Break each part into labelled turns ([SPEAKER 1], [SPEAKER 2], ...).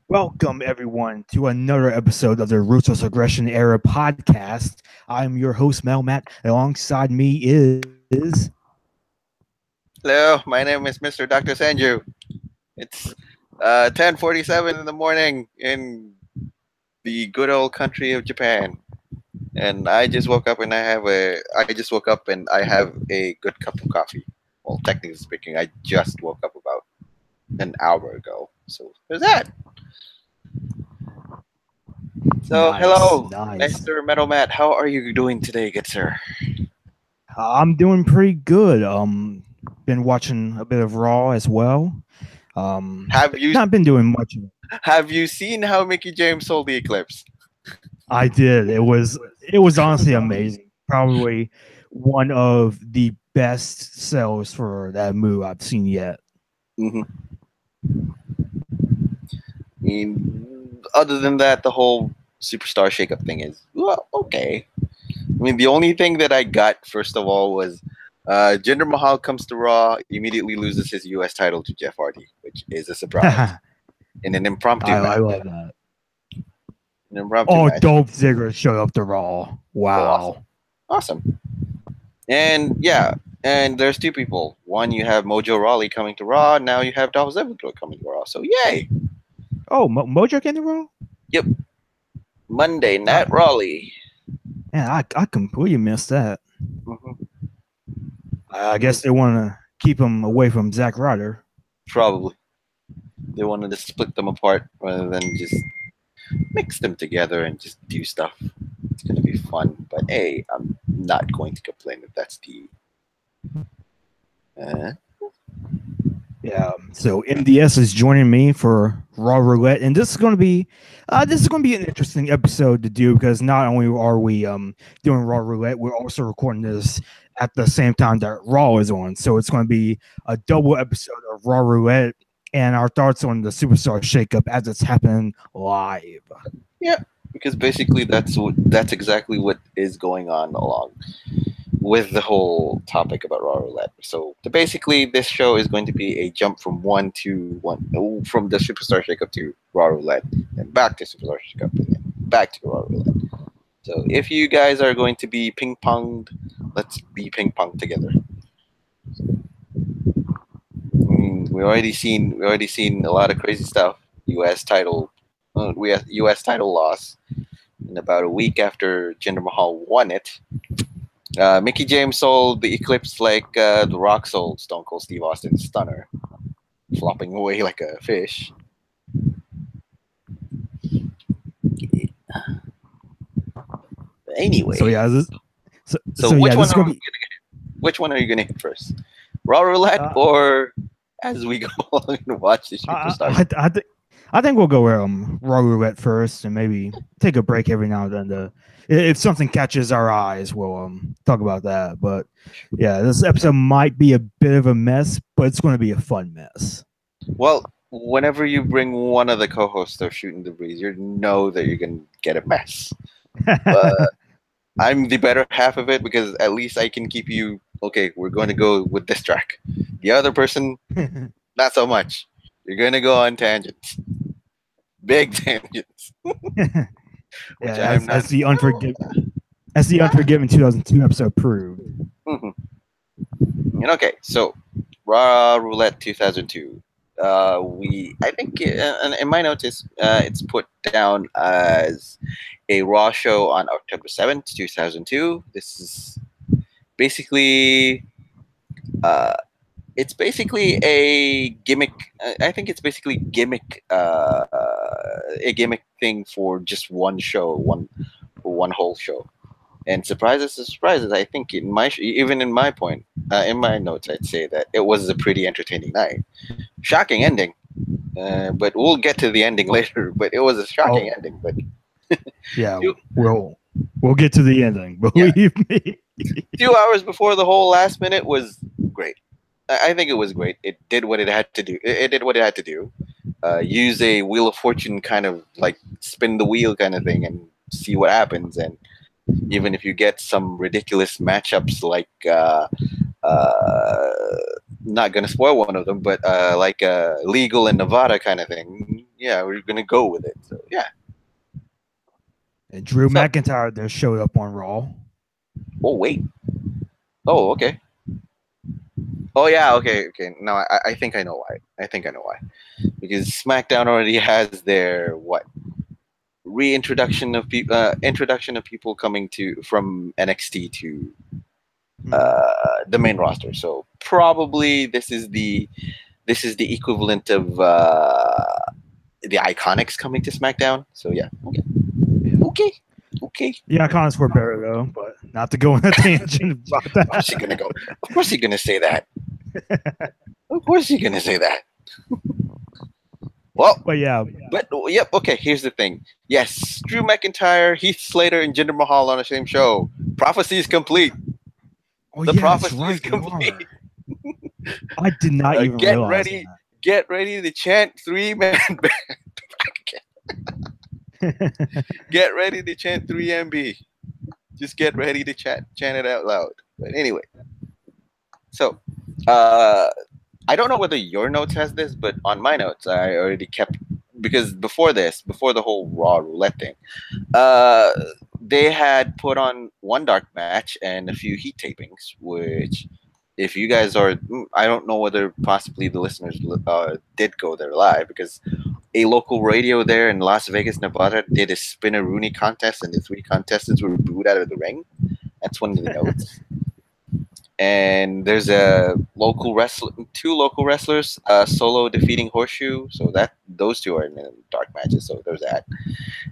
[SPEAKER 1] Welcome, everyone, to another episode of the Ruthless Aggression Era podcast. I'm your host, Mel Matt. Alongside me is.
[SPEAKER 2] Hello, my name is Mr. Doctor Senju. It's 10:47 in the morning in the good old country of Japan, and I just woke up and I have a good cup of coffee. Well, technically speaking, I just woke up about an hour ago. So there's that. So
[SPEAKER 1] Nice,
[SPEAKER 2] hello,
[SPEAKER 1] nice.
[SPEAKER 2] Mr. Metal Matt. How are you doing today, good sir?
[SPEAKER 1] I'm doing pretty good. Been watching a bit of Raw as well.
[SPEAKER 2] Have
[SPEAKER 1] But
[SPEAKER 2] you
[SPEAKER 1] not been doing much of it.
[SPEAKER 2] have you seen how Mickey James sold the Eclipse?
[SPEAKER 1] I did. It was honestly amazing. Probably one of the best sells for that move I've seen yet.
[SPEAKER 2] hmm I mean, other than that, the whole superstar shakeup thing is well, okay. I mean, the only thing that I got first of all was Jinder Mahal comes to Raw, immediately loses his U.S. title to Jeff Hardy, which is a surprise
[SPEAKER 1] I
[SPEAKER 2] in an impromptu match.
[SPEAKER 1] love that.
[SPEAKER 2] An impromptu
[SPEAKER 1] Oh,
[SPEAKER 2] match.
[SPEAKER 1] Dolph Ziggler showed up to Raw.
[SPEAKER 2] Oh, awesome,
[SPEAKER 1] Wow.
[SPEAKER 2] awesome. And yeah, and there's two people. One, you have Mojo Rawley coming to Raw. Now you have Dolph Ziggler coming to Raw. So yay!
[SPEAKER 1] Oh, Mojo came to Raw?
[SPEAKER 2] Yep, Monday Night
[SPEAKER 1] I,
[SPEAKER 2] Rawley.
[SPEAKER 1] I completely missed that.
[SPEAKER 2] hmm
[SPEAKER 1] I guess they want to keep him away from Zack Ryder.
[SPEAKER 2] Probably they wanted to split them apart rather than just mix them together and just do stuff. It's gonna be fun. But hey, I'm not going to complain if that's the. Uh,
[SPEAKER 1] Yeah. So MDS is joining me for Raw Roulette, and this is going to be an interesting episode to do because not only are we doing Raw Roulette, we're also recording this at the same time that Raw is on. So it's going to be a double episode of Raw Roulette and our thoughts on the Superstar shakeup as it's happening live.
[SPEAKER 2] yeah, because basically that's exactly what is going on along with the whole topic about Raw Roulette. So basically, this show is going to be a jump from the Superstar Shakeup to Raw Roulette, and back to Superstar Shakeup, and then back to Raw Roulette. So if you guys are going to be ping ponged, let's be ping pong together. We already seen a lot of crazy stuff. U.S. title, we have U.S. title loss, and about a week after Jinder Mahal won it, Mickey James sold the Eclipse like The Rock sold Stone Cold Steve Austin's Stunner, flopping away like a fish. Anyway,
[SPEAKER 1] So yeah, so,
[SPEAKER 2] so
[SPEAKER 1] so yeah, this is going to be.
[SPEAKER 2] which one are you gonna hit first? Raw Roulette
[SPEAKER 1] Uh,
[SPEAKER 2] or as we go along and watch the
[SPEAKER 1] I,
[SPEAKER 2] Superstar?
[SPEAKER 1] I, I, th- I think we'll go Raw Roulette first, and maybe take a break every now and then. If something catches our eyes, we'll talk about that. But yeah, this episode might be a bit of a mess, but it's going to be a fun mess.
[SPEAKER 2] Well, whenever you bring one of the co-hosts of Shootin da Breeze, you know that you're gonna get a mess. But I'm the better half of it because at least I can keep you. Okay, we're going to go with this track. The other person, not so much. You're gonna go on tangents, big tangents,
[SPEAKER 1] Yeah,
[SPEAKER 2] which I'm not.
[SPEAKER 1] as the Unforgiven 2002 episode proved.
[SPEAKER 2] Mhm. And okay, so Raw Roulette 2002. I think in my notes it's put down as a Raw show on October 7th, 2002. This is basically uh, it's basically a gimmick. I think it's basically a gimmick thing for just one show, one whole show. And surprises, I think even in my notes, I'd say that it was a pretty entertaining night. Shocking ending, but we'll get to the ending later. But it was a shocking
[SPEAKER 1] Oh
[SPEAKER 2] ending. But
[SPEAKER 1] yeah,
[SPEAKER 2] two,
[SPEAKER 1] we'll get to the ending.
[SPEAKER 2] yeah,
[SPEAKER 1] Believe me.
[SPEAKER 2] 2 hours before the whole last minute was great. I think it was great. It did what it had to do. It did what it had to do. Use a Wheel of Fortune kind of like spin the wheel kind of thing and see what happens. And even if you get some ridiculous matchups like uh, not gonna spoil one of them, but like Legal in Nevada kind of thing, yeah, we're gonna go with it. So yeah.
[SPEAKER 1] And Drew
[SPEAKER 2] So
[SPEAKER 1] McIntyre there showed up on Raw.
[SPEAKER 2] oh wait. Oh okay. Oh yeah. Okay. Okay. Now I think I know why. I think I know why. Because SmackDown already has their what reintroduction of people, introduction of people coming to from NXT to
[SPEAKER 1] Mhm.
[SPEAKER 2] the main roster. So probably this is the equivalent of the Iconics coming to SmackDown. So yeah, okay,
[SPEAKER 1] Yeah.
[SPEAKER 2] okay, okay.
[SPEAKER 1] The Icons were better though, but not to go on a tangent about
[SPEAKER 2] Of course you're gonna
[SPEAKER 1] that.
[SPEAKER 2] go. Of course you're gonna say that. Of course you're gonna say that. Well,
[SPEAKER 1] But yeah,
[SPEAKER 2] but yep. Okay, here's the thing. Yes, Drew McIntyre, Heath Slater, and Jinder Mahal on the same show. Prophecy is complete.
[SPEAKER 1] oh
[SPEAKER 2] The
[SPEAKER 1] yeah, that's
[SPEAKER 2] prophecy is
[SPEAKER 1] right. They are.
[SPEAKER 2] complete.
[SPEAKER 1] I did not even
[SPEAKER 2] Get
[SPEAKER 1] realize
[SPEAKER 2] ready. Get ready to chant 3-man band.
[SPEAKER 1] that.
[SPEAKER 2] Get ready to chant 3MB. Just get ready to chant it out loud. But anyway, so uh, I don't know whether your notes has this, but on my notes I already kept because before this, before the whole Raw Roulette thing, uh, they had put on one dark match and a few heat tapings, which if you guys are, I don't know whether possibly the listeners did go there live because a local radio there in Las Vegas, Nevada did a spinner Rooney contest and the three contestants were booed out of the ring. That's one of the notes. And there's a local wrestler, two local wrestlers, solo defeating Horseshoe. So that those two are in the dark matches. So there's that.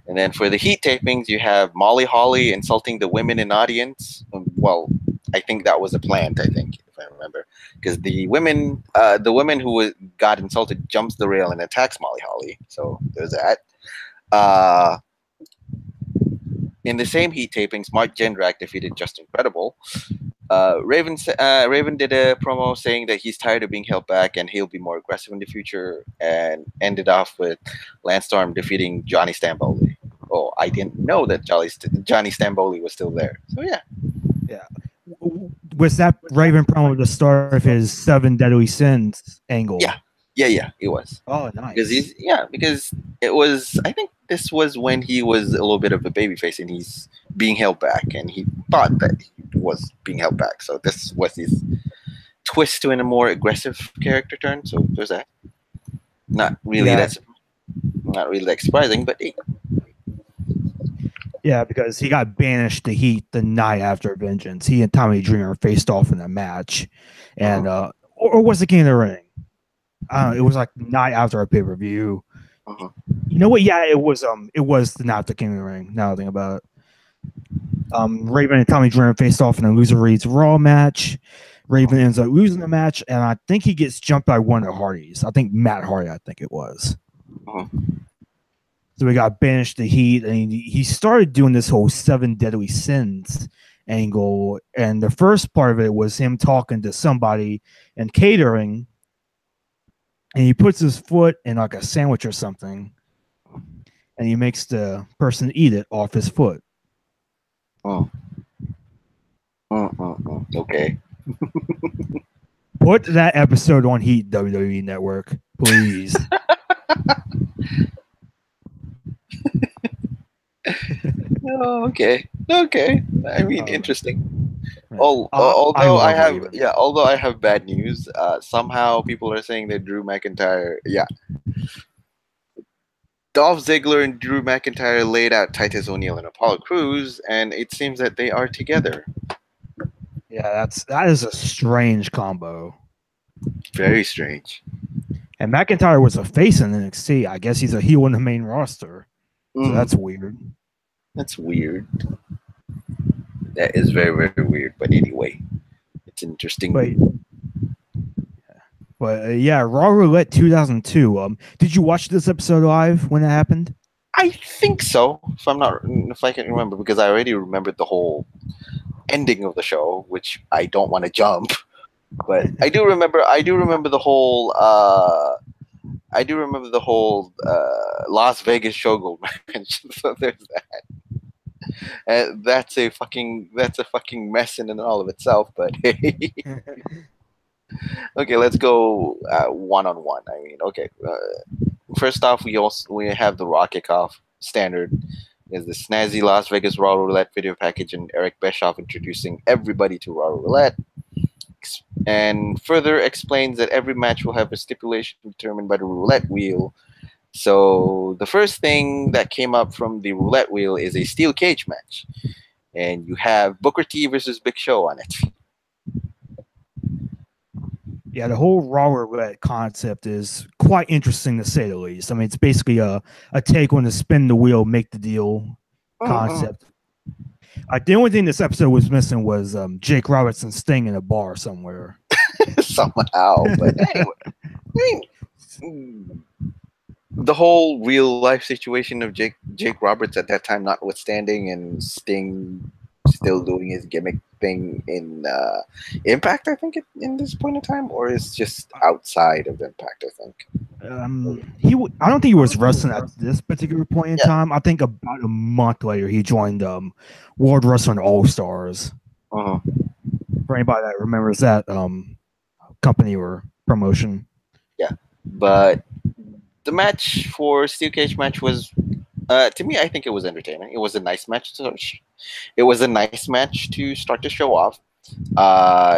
[SPEAKER 2] And then for the heat tapings, you have Molly Holly insulting the women in audience. Well, I think that was a plant. I think if I remember, because the women who got insulted jumps the rail and attacks Molly Holly. So there's that. Uh, in the same heat tapings, Mark Jindrak defeated Justin Credible. Raven did a promo saying that he's tired of being held back and he'll be more aggressive in the future, and ended off with Lance Storm defeating Johnny Stamboli. Oh, I didn't know that Johnny Stamboli was still there. So yeah,
[SPEAKER 1] Yeah. Was that Raven promo the start of his Seven Deadly Sins angle?
[SPEAKER 2] yeah, it was.
[SPEAKER 1] Oh, nice.
[SPEAKER 2] Because it was. I think this was when he was a little bit of a babyface and he's being held back, and he thought that he was being held back. So this was his twist to a more aggressive character turn. So there's that. Not really.
[SPEAKER 1] Yeah.
[SPEAKER 2] That's not really that surprising, but
[SPEAKER 1] Yeah, because he got banished to Heat the night after Vengeance. He and Tommy Dreamer faced off in a match, and or was it King of the Ring? It was like the night after a pay-per-view. You know what? Yeah, it was the night after King of the Ring. Now I think about it. Raven and Tommy Dreamer faced off in a loser reads Raw match. Raven ends up losing the match, and I think he gets jumped by one of the Hardys. I think Matt Hardy. I think it was. So he got banished to Heat, and he started doing this whole Seven Deadly Sins angle. And the first part of it was him talking to somebody and catering, and he puts his foot in like a sandwich or something, and he makes the person eat it off his foot.
[SPEAKER 2] Okay.
[SPEAKER 1] Put that episode on Heat, WWE Network, please.
[SPEAKER 2] Oh, okay. I mean, interesting. Although I have bad news. Somehow people are saying that Drew McIntyre, Dolph Ziggler and Drew McIntyre laid out Titus O'Neil and Apollo Crews, and it seems that they are together.
[SPEAKER 1] Yeah, that is a strange combo.
[SPEAKER 2] Very strange.
[SPEAKER 1] And McIntyre was a face in NXT. I guess he's a heel in the main roster. So that's weird.
[SPEAKER 2] That's weird. That is very, very weird. But anyway, it's interesting.
[SPEAKER 1] But Raw Roulette 2002. Did you watch this episode live when it happened?
[SPEAKER 2] I think so. If I can remember, because I already remembered the whole ending of the show, which I don't want to jump. But I do remember the whole. I do remember the whole Las Vegas showgirl match. So there's that. That's a fucking mess in and all of itself. But hey. Okay, let's go one on one. I mean, okay, first off, we have the Raw kickoff standard. Is the snazzy Las Vegas Raw Roulette video package and Eric Bischoff introducing everybody to Raw Roulette, and further explains that every match will have a stipulation determined by the roulette wheel. So the first thing that came up from the roulette wheel is a steel cage match, and you have Booker T versus Big Show on it.
[SPEAKER 1] Yeah, the whole Raw Roulette concept is quite interesting to say the least. I mean, it's basically a take on the spin the wheel, make the deal concept. The only thing this episode was missing was Jake Roberts and Sting in a bar somewhere.
[SPEAKER 2] Somehow, but anyway, I mean, the whole real life situation of Jake Roberts at that time notwithstanding, and Sting still doing his gimmick thing in Impact, I think, in this point in time, or is just outside of Impact, I think.
[SPEAKER 1] I don't think he was wrestling at this particular point in time. I think about a month later he joined World Wrestling All Stars.
[SPEAKER 2] Uh-huh.
[SPEAKER 1] For anybody that remembers that company or promotion.
[SPEAKER 2] Yeah, but the match for Steel Cage match was, to me, I think it was entertaining. It was a nice match. It was a nice match to start the show off.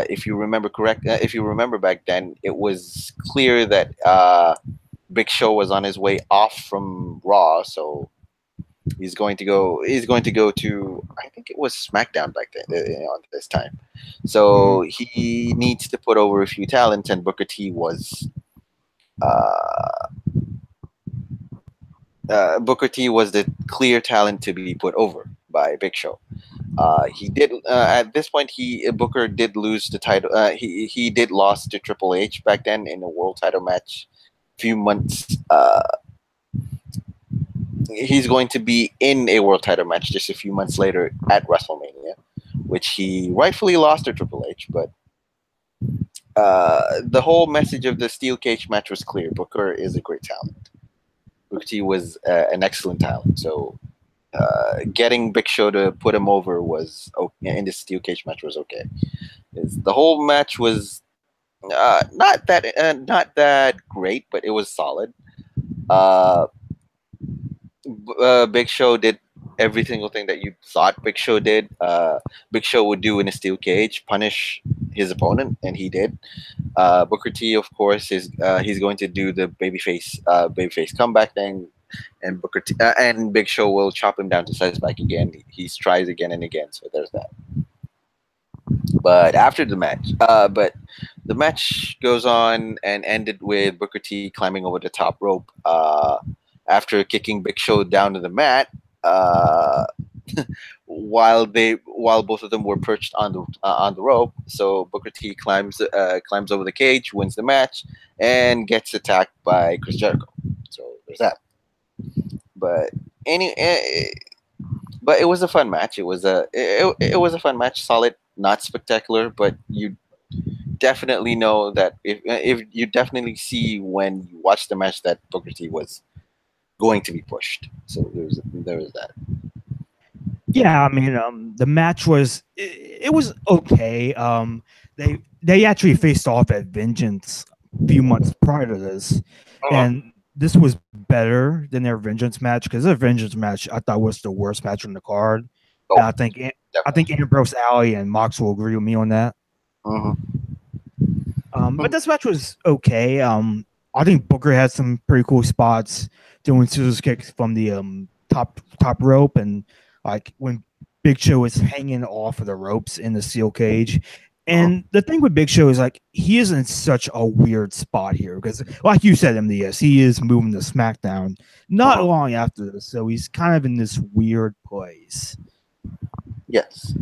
[SPEAKER 2] If you remember if you remember back then, it was clear that Big Show was on his way off from Raw, so he's going to go. He's going to go to, I think it was SmackDown back then, on this time. So he needs to put over a few talents, and Booker T was. Booker T was the clear talent to be put over by Big Show. He did at this point. Booker did lose the title. He did lost to Triple H back then in a world title match. Few months. He's going to be in a world title match just a few months later at WrestleMania, which he rightfully lost to Triple H. But the whole message of the steel cage match was clear. Booker is a great talent. Booker T was an excellent talent. So getting Big Show to put him over was in the steel cage match was okay. The whole match was not that great, but it was solid. Big Show did every single thing that you thought Big Show did. Big Show would do in a steel cage, punish his opponent, and he did. Booker T, of course, is he's going to do the babyface comeback thing, and and Big Show will chop him down to size back again. He tries again and again, so there's that. But after the match, the match goes on and ended with Booker T climbing over the top rope. After kicking Big Show down to the mat, while both of them were perched on the rope. So Booker T climbs over the cage, wins the match, and gets attacked by Chris Jericho. So there's that. But but it was a fun match. It was a fun match. Solid, not spectacular, but you definitely know that if you definitely see when you watch the match that Booker T was going to be pushed. So there was that.
[SPEAKER 1] Yeah, I mean, the match was it was okay. They actually faced off at Vengeance a few months prior to this, and this was better than their Vengeance match because their Vengeance match I thought was the worst match on the card. And I think Ambrose, Alley, and Mox will agree with me on that. But this match was okay. I think Booker had some pretty cool spots doing scissors kicks from the top rope, and like when Big Show is hanging off of the ropes in the steel cage. And the thing with Big Show is like he is in such a weird spot here because, like you said, MDS, he is moving to SmackDown not long after this, so he's kind of in this weird place.
[SPEAKER 2] Yes.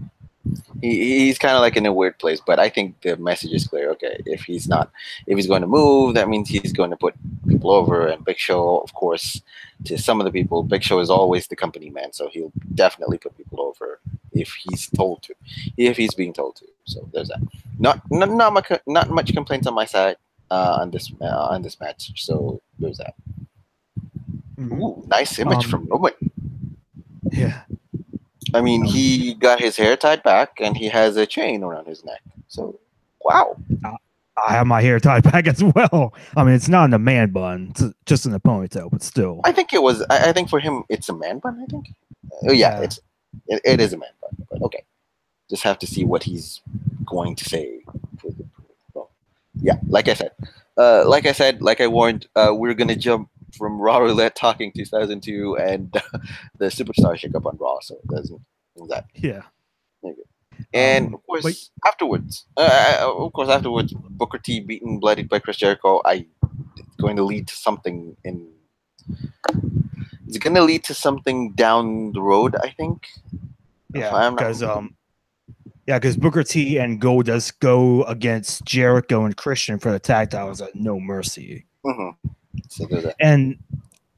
[SPEAKER 2] He's kind of like in a weird place, but I think the message is clear. Okay, if he's going to move, that means he's going to put people over. And Big Show, of course, to some of the people, Big Show is always the company man, so he'll definitely put people over if he's told to, if he's being told to. So there's that. Not much complaints on my side on this match. So there's that. Ooh, nice image from Roman.
[SPEAKER 1] Yeah.
[SPEAKER 2] I mean, he got his hair tied back, and he has a chain around his neck. So, wow.
[SPEAKER 1] I have my hair tied back as well. I mean, it's not in a man bun, it's just in a ponytail, but still.
[SPEAKER 2] I think it was. I think for him, it's a man bun. I think. Oh yeah,
[SPEAKER 1] Yeah,
[SPEAKER 2] it is a man bun. But okay, just have to see what he's going to say. For the, well, yeah, like I warned, we're gonna jump from Raw Roulette talking 2002 and the Superstar shakeup on Raw. So that's that.
[SPEAKER 1] yeah.
[SPEAKER 2] Okay. And
[SPEAKER 1] But
[SPEAKER 2] of course, afterwards, Booker T beaten, bloodied by Chris Jericho. It's going to lead to something in. It's going to lead to something down the road. I think. If
[SPEAKER 1] yeah,
[SPEAKER 2] I'm not.
[SPEAKER 1] because Booker T and Goldust go against Jericho and Christian for the tag titles at No Mercy.
[SPEAKER 2] Mm-hmm. So there's that.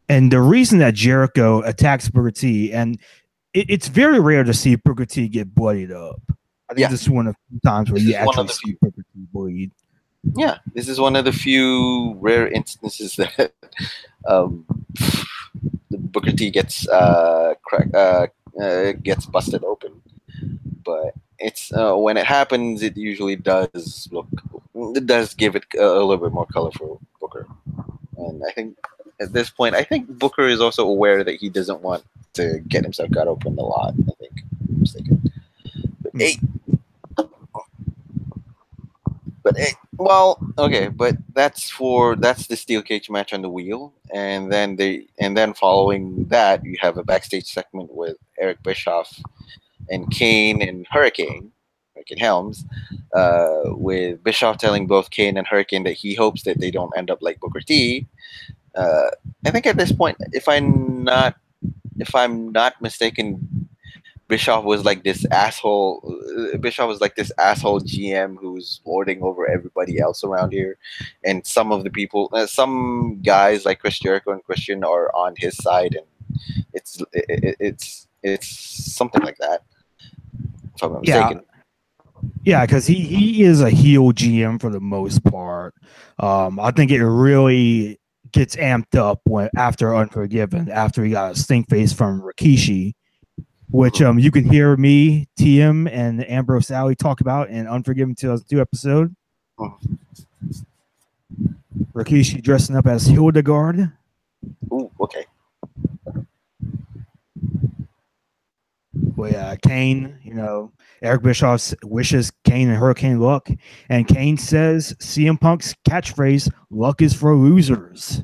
[SPEAKER 1] And the reason that Jericho attacks Booker T, and it's very rare to see Booker T get bloodied up. I think
[SPEAKER 2] Yeah,
[SPEAKER 1] this is one of the times where
[SPEAKER 2] this
[SPEAKER 1] you
[SPEAKER 2] is one of
[SPEAKER 1] actually
[SPEAKER 2] the
[SPEAKER 1] see
[SPEAKER 2] few.
[SPEAKER 1] Booker T bleed.
[SPEAKER 2] Yeah, this is one of the few rare instances that um, the Booker T gets busted open. But it's when it happens, it usually does look. It does give it a little bit more color for Booker. And I think at this point, I think Booker is also aware that he doesn't want to get himself cut open a lot. I think I'm mistaken. But
[SPEAKER 1] Hmm.
[SPEAKER 2] hey, well, okay, but that's the steel cage match on the wheel, and then following that, you have a backstage segment with Eric Bischoff and Kane and Hurricane Helms, with Bischoff telling both Kane and Hurricane that he hopes that they don't end up like Booker T. Uh, I think at this point, if I'm not mistaken, Bischoff was like this asshole. Bischoff was like this asshole GM who's lording over everybody else around here, and some of the people, some guys like Chris Jericho and Christian are on his side, and it's something like that. If I'm not
[SPEAKER 1] Yeah,
[SPEAKER 2] mistaken.
[SPEAKER 1] because he is a heel GM for the most part. I think it really gets amped up when after Unforgiven, after he got a stink face from Rikishi, which you can hear me, TM, and Ambrose Alley talk about in Unforgiven 2002 episode.
[SPEAKER 2] Mhm.
[SPEAKER 1] Rikishi dressing up as Hildegard.
[SPEAKER 2] Ooh, okay.
[SPEAKER 1] Well, Kane, Eric Bischoff wishes Kane and Hurricane luck, and Kane says CM Punk's catchphrase, luck is for losers.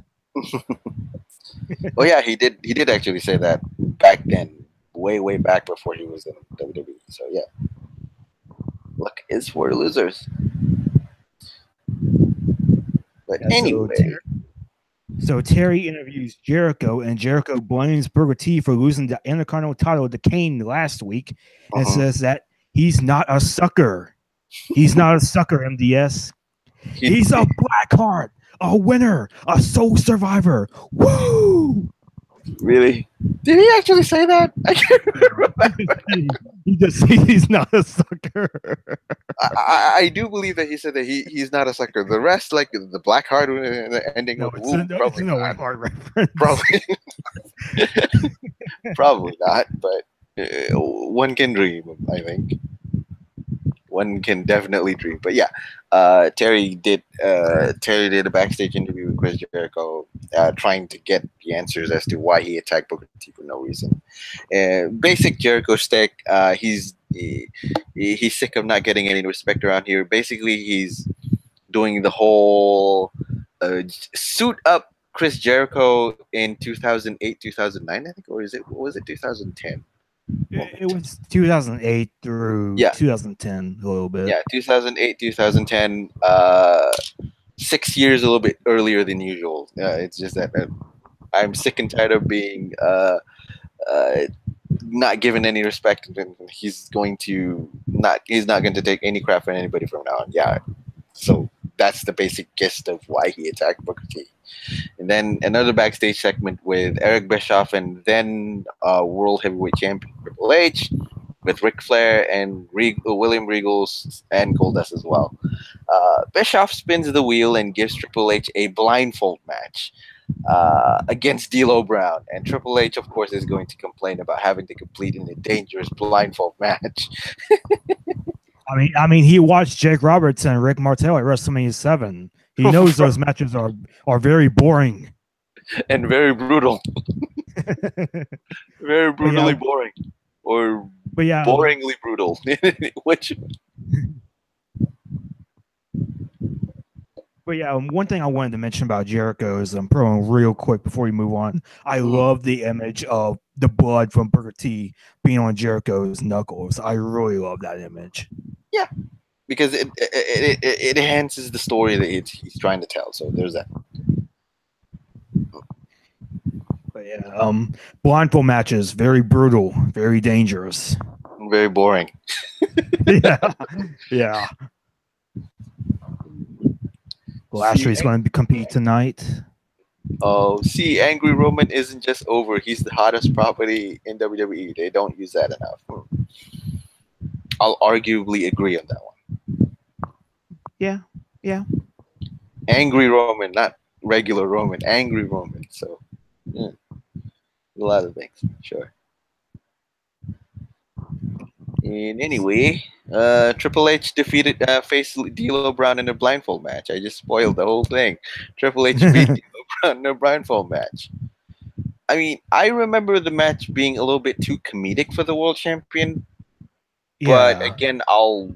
[SPEAKER 2] Oh yeah, he did actually say that back then, way back before he was in WWE. So yeah, luck is for losers. But
[SPEAKER 1] Yeah,
[SPEAKER 2] anyway.
[SPEAKER 1] so Terry interviews Jericho, and Jericho blames Booker T for losing the Intercontinental title to Kane last week, and
[SPEAKER 2] Uh-huh.
[SPEAKER 1] says that he's not a sucker. He's not a sucker, MDS.
[SPEAKER 2] He,
[SPEAKER 1] He's a black heart, a winner, a soul survivor. Woo!
[SPEAKER 2] really? Did he actually say that? I can't remember.
[SPEAKER 1] He just he's not a sucker.
[SPEAKER 2] I do believe that he said that he's not a sucker. The rest, like the black heart and the ending
[SPEAKER 1] No,
[SPEAKER 2] of
[SPEAKER 1] it's
[SPEAKER 2] Woo,
[SPEAKER 1] it's
[SPEAKER 2] probably
[SPEAKER 1] an Owen
[SPEAKER 2] not.
[SPEAKER 1] Hart reference.
[SPEAKER 2] Probably, probably not. But one can dream. I think one can definitely dream. But yeah, Terry did a backstage interview with Chris Jericho, trying to get the answers as to why he attacked Booker T for no reason. Basic Jericho stick. He's sick of not getting any respect around here. Basically, he's doing the whole suit up Chris Jericho in 2008, 2009, I think, or was it 2010?
[SPEAKER 1] It was 2008 through
[SPEAKER 2] Yeah,
[SPEAKER 1] 2010 a little bit.
[SPEAKER 2] yeah, 2008, 2010. 6 years a little bit earlier than usual. It's just that I'm sick and tired of being uh, not given any respect, and he's not going to take any crap from anybody from now on. Yeah, so that's the basic gist of why he attacked Booker T. And then another backstage segment with Eric Bischoff and then World Heavyweight Champion Triple H, with Ric Flair and William Regals and Goldust as well. Bischoff spins the wheel and gives Triple H a blindfold match against D'Lo Brown, and Triple H, of course, is going to complain about having to complete in a dangerous blindfold match.
[SPEAKER 1] I mean, he watched Jake Roberts and Rick Martel at WrestleMania 7. He knows those matches are very boring.
[SPEAKER 2] And very brutal,
[SPEAKER 1] but
[SPEAKER 2] very
[SPEAKER 1] yeah,
[SPEAKER 2] brutally boring, or
[SPEAKER 1] but yeah,
[SPEAKER 2] boringly brutal. Which
[SPEAKER 1] but yeah. One thing I wanted to mention about Jericho is promo real quick before we move on. I
[SPEAKER 2] mm,
[SPEAKER 1] love the image of the blood from Booker T being on Jericho's knuckles. I really love that image.
[SPEAKER 2] yeah, because it enhances the story that he's trying to tell. So there's that.
[SPEAKER 1] But yeah, blindfold matches very brutal, very dangerous.
[SPEAKER 2] Very boring.
[SPEAKER 1] yeah, yeah.
[SPEAKER 2] See,
[SPEAKER 1] Lashley's going to compete tonight.
[SPEAKER 2] oh, see, Angry Roman isn't just over. He's the hottest property in WWE. They don't use that enough. I'll arguably agree on that one.
[SPEAKER 1] Yeah, yeah.
[SPEAKER 2] Angry Roman, not regular Roman. Angry Roman. So, yeah, a lot of things. Sure. And anyway, Triple H defeated faced D'Lo Brown in a blindfold match. I just spoiled the whole thing. Triple H beat D'Lo Brown in a blindfold match. I mean, I remember the match being a little bit too comedic for the world champion, but
[SPEAKER 1] yeah.
[SPEAKER 2] again, I'll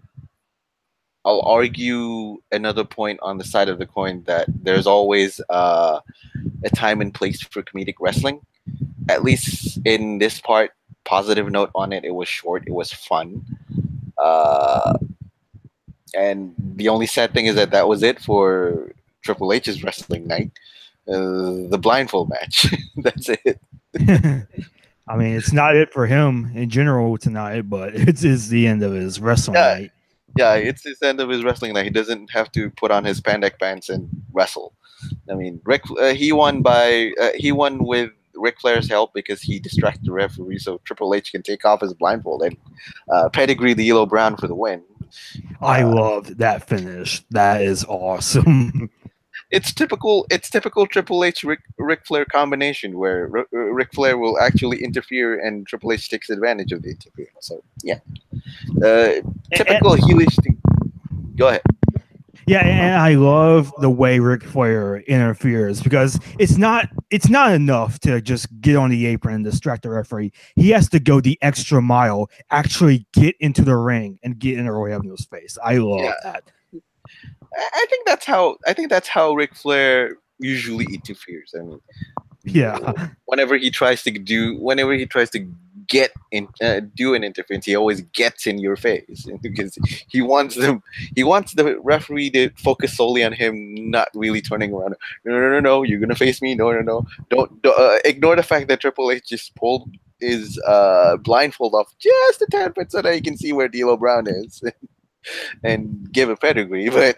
[SPEAKER 2] argue another point on the side of the coin that there's always a time and place for comedic wrestling. At least in this part, positive note on it. It was short. It was fun. Uh, and the only sad thing is that that was it for Triple H's wrestling night. The blindfold match. That's it.
[SPEAKER 1] I mean, it's not it for him in general tonight, but it is the end of his wrestling
[SPEAKER 2] Yeah,
[SPEAKER 1] night.
[SPEAKER 2] yeah. It's the end of his wrestling night. He doesn't have to put on his spandex pants and wrestle. I mean, he won with Ric Flair's help because he distracted the referee, so Triple H can take off his blindfold and pedigree the Yellow Brown for the win.
[SPEAKER 1] I loved that finish. That is awesome.
[SPEAKER 2] It's typical. It's typical Triple H Ric Flair combination where Ric Flair will actually interfere and Triple H takes advantage of the interference. So yeah, typical heelish thing. Go ahead.
[SPEAKER 1] Yeah, and I love the way Ric Flair interferes because it's not enough to just get on the apron and distract the referee. He has to go the extra mile, actually get into the ring and get in Roy Avenue face. I love
[SPEAKER 2] Yeah,
[SPEAKER 1] that.
[SPEAKER 2] I think that's how Ric Flair usually interferes. I mean,
[SPEAKER 1] Yeah.
[SPEAKER 2] whenever he tries to get in do an interference, he always gets in your face because he wants the referee to focus solely on him, not really turning around. No, you're gonna face me. No, don't ignore the fact that Triple H just pulled his blindfold off just a tad bit so that he can see where D'Lo Brown is and give a pedigree, but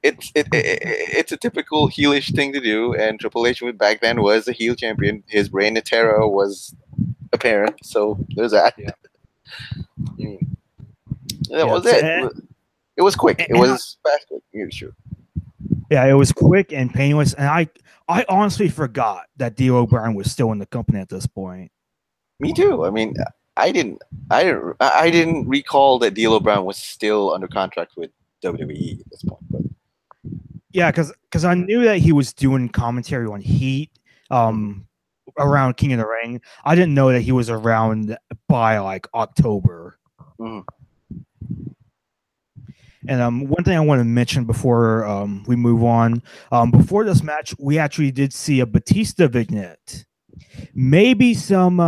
[SPEAKER 2] it's a typical heelish thing to do. And Triple H back then was a heel champion. His reign of terror was apparent, so there's that.
[SPEAKER 1] Yeah.
[SPEAKER 2] That
[SPEAKER 1] Yeah.
[SPEAKER 2] was it. It was quick. It
[SPEAKER 1] And
[SPEAKER 2] was fast. Quick. Yeah, sure.
[SPEAKER 1] yeah, it was quick and painless. And I honestly forgot that D'Lo Brown was still in the company at this point.
[SPEAKER 2] Me too. I mean, I didn't recall that D'Lo Brown was still under contract with WWE at this point. But
[SPEAKER 1] Yeah, because I knew that he was doing commentary on Heat around King of the Ring. I didn't know that he was around by like October.
[SPEAKER 2] Mhm.
[SPEAKER 1] And one thing I want to mention before we move on, before this match, we actually did see a Batista vignette. Maybe some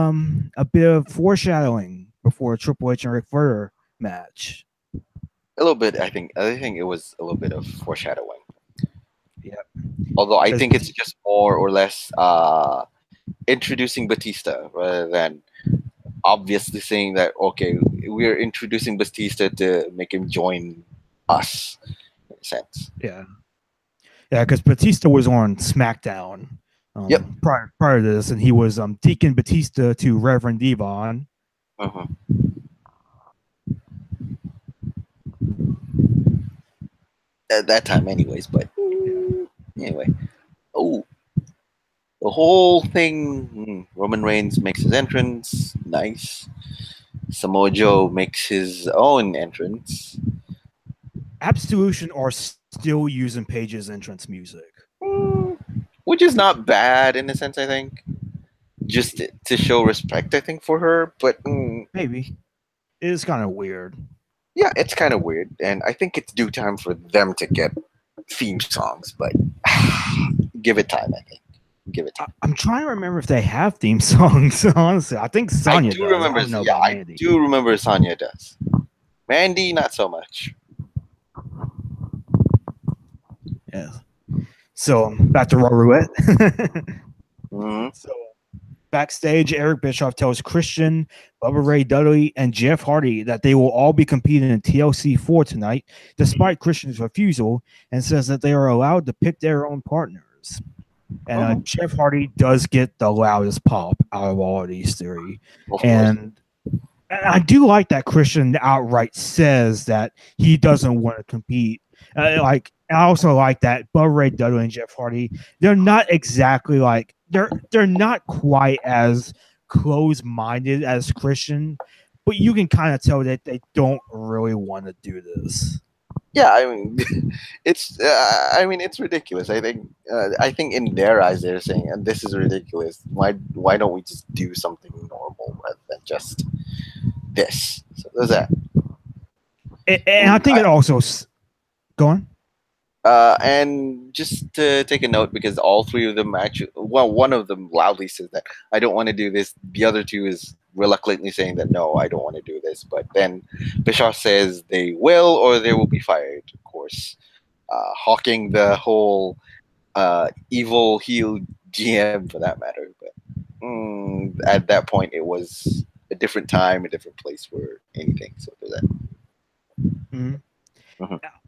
[SPEAKER 1] a bit of foreshadowing before a Triple H and Ric Flair match.
[SPEAKER 2] a little bit, I think. I think it was a little bit of foreshadowing.
[SPEAKER 1] Yeah.
[SPEAKER 2] Although I think it's just more or less introducing Batista rather than obviously saying that okay, we're introducing Batista to make him join us in a sense.
[SPEAKER 1] Yeah. Yeah, because Batista was on SmackDown
[SPEAKER 2] Yep.
[SPEAKER 1] prior to this, and he was Deacon Batista to Reverend Devon.
[SPEAKER 2] Uh-huh. At that time, anyways. But anyway, oh, the whole thing. Roman Reigns makes his entrance. Nice. Samoa Joe makes his own entrance.
[SPEAKER 1] Absolution are still using Paige's entrance music.
[SPEAKER 2] Mm, which is not bad in a sense, I think. Just to show respect, I think, for her. But
[SPEAKER 1] Maybe. It is kind of weird.
[SPEAKER 2] yeah, it's kind of weird. And I think it's due time for them to get theme songs. But give it time, I think. Give it time.
[SPEAKER 1] I'm trying to remember if they have theme songs, honestly. I think Sonya does.
[SPEAKER 2] Remember,
[SPEAKER 1] I don't know
[SPEAKER 2] yeah,
[SPEAKER 1] about
[SPEAKER 2] I
[SPEAKER 1] Mandy.
[SPEAKER 2] do remember Sonya does. Mandy, not so much.
[SPEAKER 1] Yeah. So back to Raw Roulette.
[SPEAKER 2] Mm-hmm.
[SPEAKER 1] So backstage, Eric Bischoff tells Christian, Bubba Ray Dudley, and Jeff Hardy that they will all be competing in TLC 4 tonight, despite Christian's refusal, and says that they are allowed to pick their own partners. And Jeff Hardy does get the loudest pop out of all of these three. And I do like that Christian outright says that he doesn't want to compete. I also like that Bubba Ray Dudley and Jeff Hardy, they're not exactly like they're not quite as close-minded as Christian, but you can kind of tell that they don't really want to do this.
[SPEAKER 2] Yeah, I mean, it's ridiculous. I think in their eyes they're saying, and this is ridiculous. Why don't we just do something normal rather than just this? So there's that.
[SPEAKER 1] And I think it also go on.
[SPEAKER 2] And just to take a note, because all three of them actually, well, one of them loudly says that I don't want to do this. The other two is reluctantly saying that no, I don't want to do this. But then Bischoff says they will or they will be fired. Of course, hawking the whole evil heel GM for that matter. But at that point, it was a different time, a different place for anything. So for that.
[SPEAKER 1] Mm-hmm.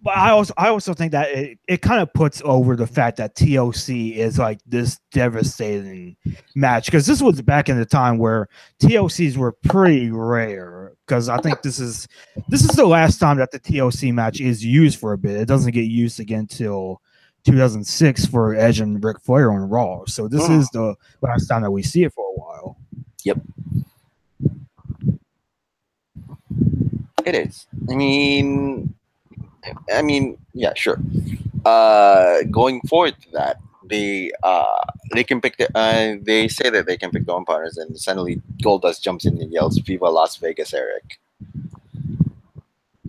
[SPEAKER 1] But I also think that it kind of puts over the fact that TLC is like this devastating match, because this was back in the time where TLCs were pretty rare, because I think this is the last time that the TLC match is used for a bit. It doesn't get used again till 2006 for Edge and Ric Flair on Raw. So this is the last time that we see it for a while.
[SPEAKER 2] Yep. It is. I mean, yeah, sure. Going forward to that, they can pick they say that they can pick their own partners, and suddenly Goldust jumps in and yells "Viva Las Vegas, Eric!"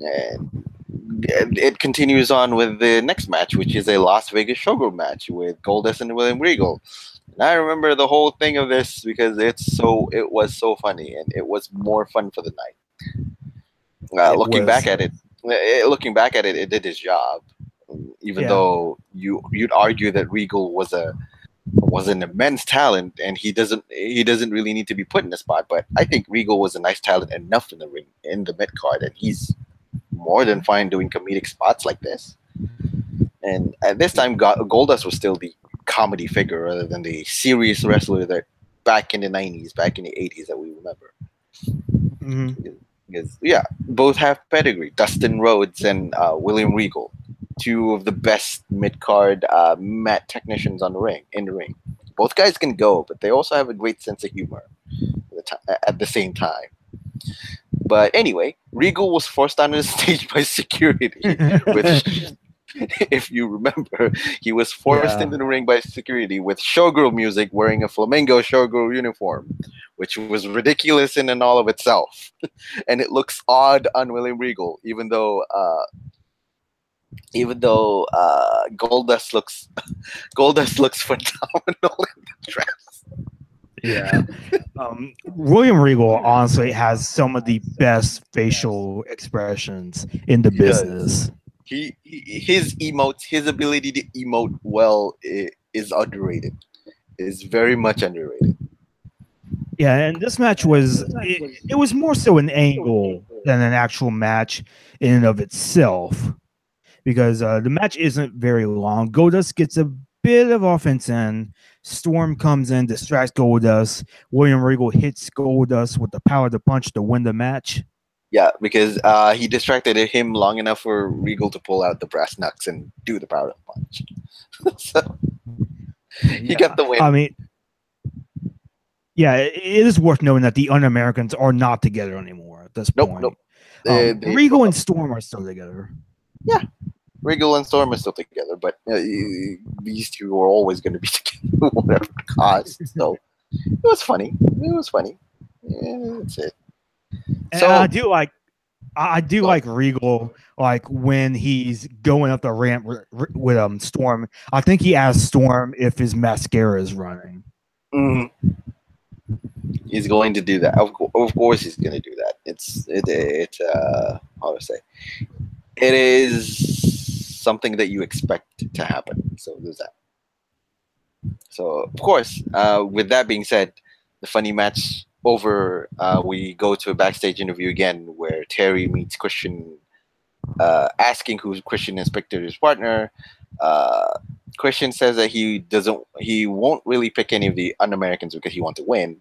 [SPEAKER 2] And it continues on with the next match, which is a Las Vegas Showgirl match with Goldust and William Regal. And I remember the whole thing of this because it was so funny, and it was more fun for the night. Looking back at it, it did his job. Even though you'd argue that Regal was an immense talent, and he doesn't really need to be put in the spot. But I think Regal was a nice talent enough in the ring, in the mid card, and he's more than fine doing comedic spots like this. And at this time, Goldust was still the comedy figure rather than the serious wrestler that back in the 90s, back in the 80s that we remember.
[SPEAKER 1] Mm-hmm.
[SPEAKER 2] Because both have pedigree. Dustin Rhodes and William Regal, two of the best mid-card mat technicians in the ring. Both guys can go, but they also have a great sense of humor at the same time. But anyway, Regal was forced onto the stage by security, which, if you remember, he was forced into the ring by security with showgirl music, wearing a flamingo showgirl uniform, which was ridiculous in and all of itself. And it looks odd on William Regal, even though Goldust looks phenomenal in the dress.
[SPEAKER 1] Yeah. William Regal honestly has some of the best facial expressions in the business.
[SPEAKER 2] His emotes, his ability to emote well is underrated. Is very much underrated.
[SPEAKER 1] Yeah, and this match was it was more so an angle than an actual match in and of itself, because the match isn't very long. Goldust gets a bit of offense in. Storm comes in, distracts Goldust. William Regal hits Goldust with the power to punch to win the match.
[SPEAKER 2] Yeah, because he distracted him long enough for Regal to pull out the brass knucks and do the power punch. So he got the win.
[SPEAKER 1] I mean, yeah, it is worth noting that the Un-Americans are not together anymore. this
[SPEAKER 2] Nope, nope.
[SPEAKER 1] point.
[SPEAKER 2] They
[SPEAKER 1] Regal
[SPEAKER 2] broke
[SPEAKER 1] and
[SPEAKER 2] up.
[SPEAKER 1] Storm are still together.
[SPEAKER 2] Yeah, Regal and Storm are still together, but these two are always going to be together, whatever the cost. So it was funny. It was funny. Yeah, that's it.
[SPEAKER 1] And I
[SPEAKER 2] So,
[SPEAKER 1] do like I do
[SPEAKER 2] go
[SPEAKER 1] like Regal, like when he's going up the ramp with Storm. I think he asked Storm if his mascara is running.
[SPEAKER 2] ahead. He's going to do that. Of course, he's going to do that. How to say, it is something that you expect to happen. So there's that. So of course, with that being said, the funny match over. We go to a backstage interview again where Terry meets Christian, asking who Christian is Victor's partner. Uh, Christian says that he won't really pick any of the un-Americans because he wants to win.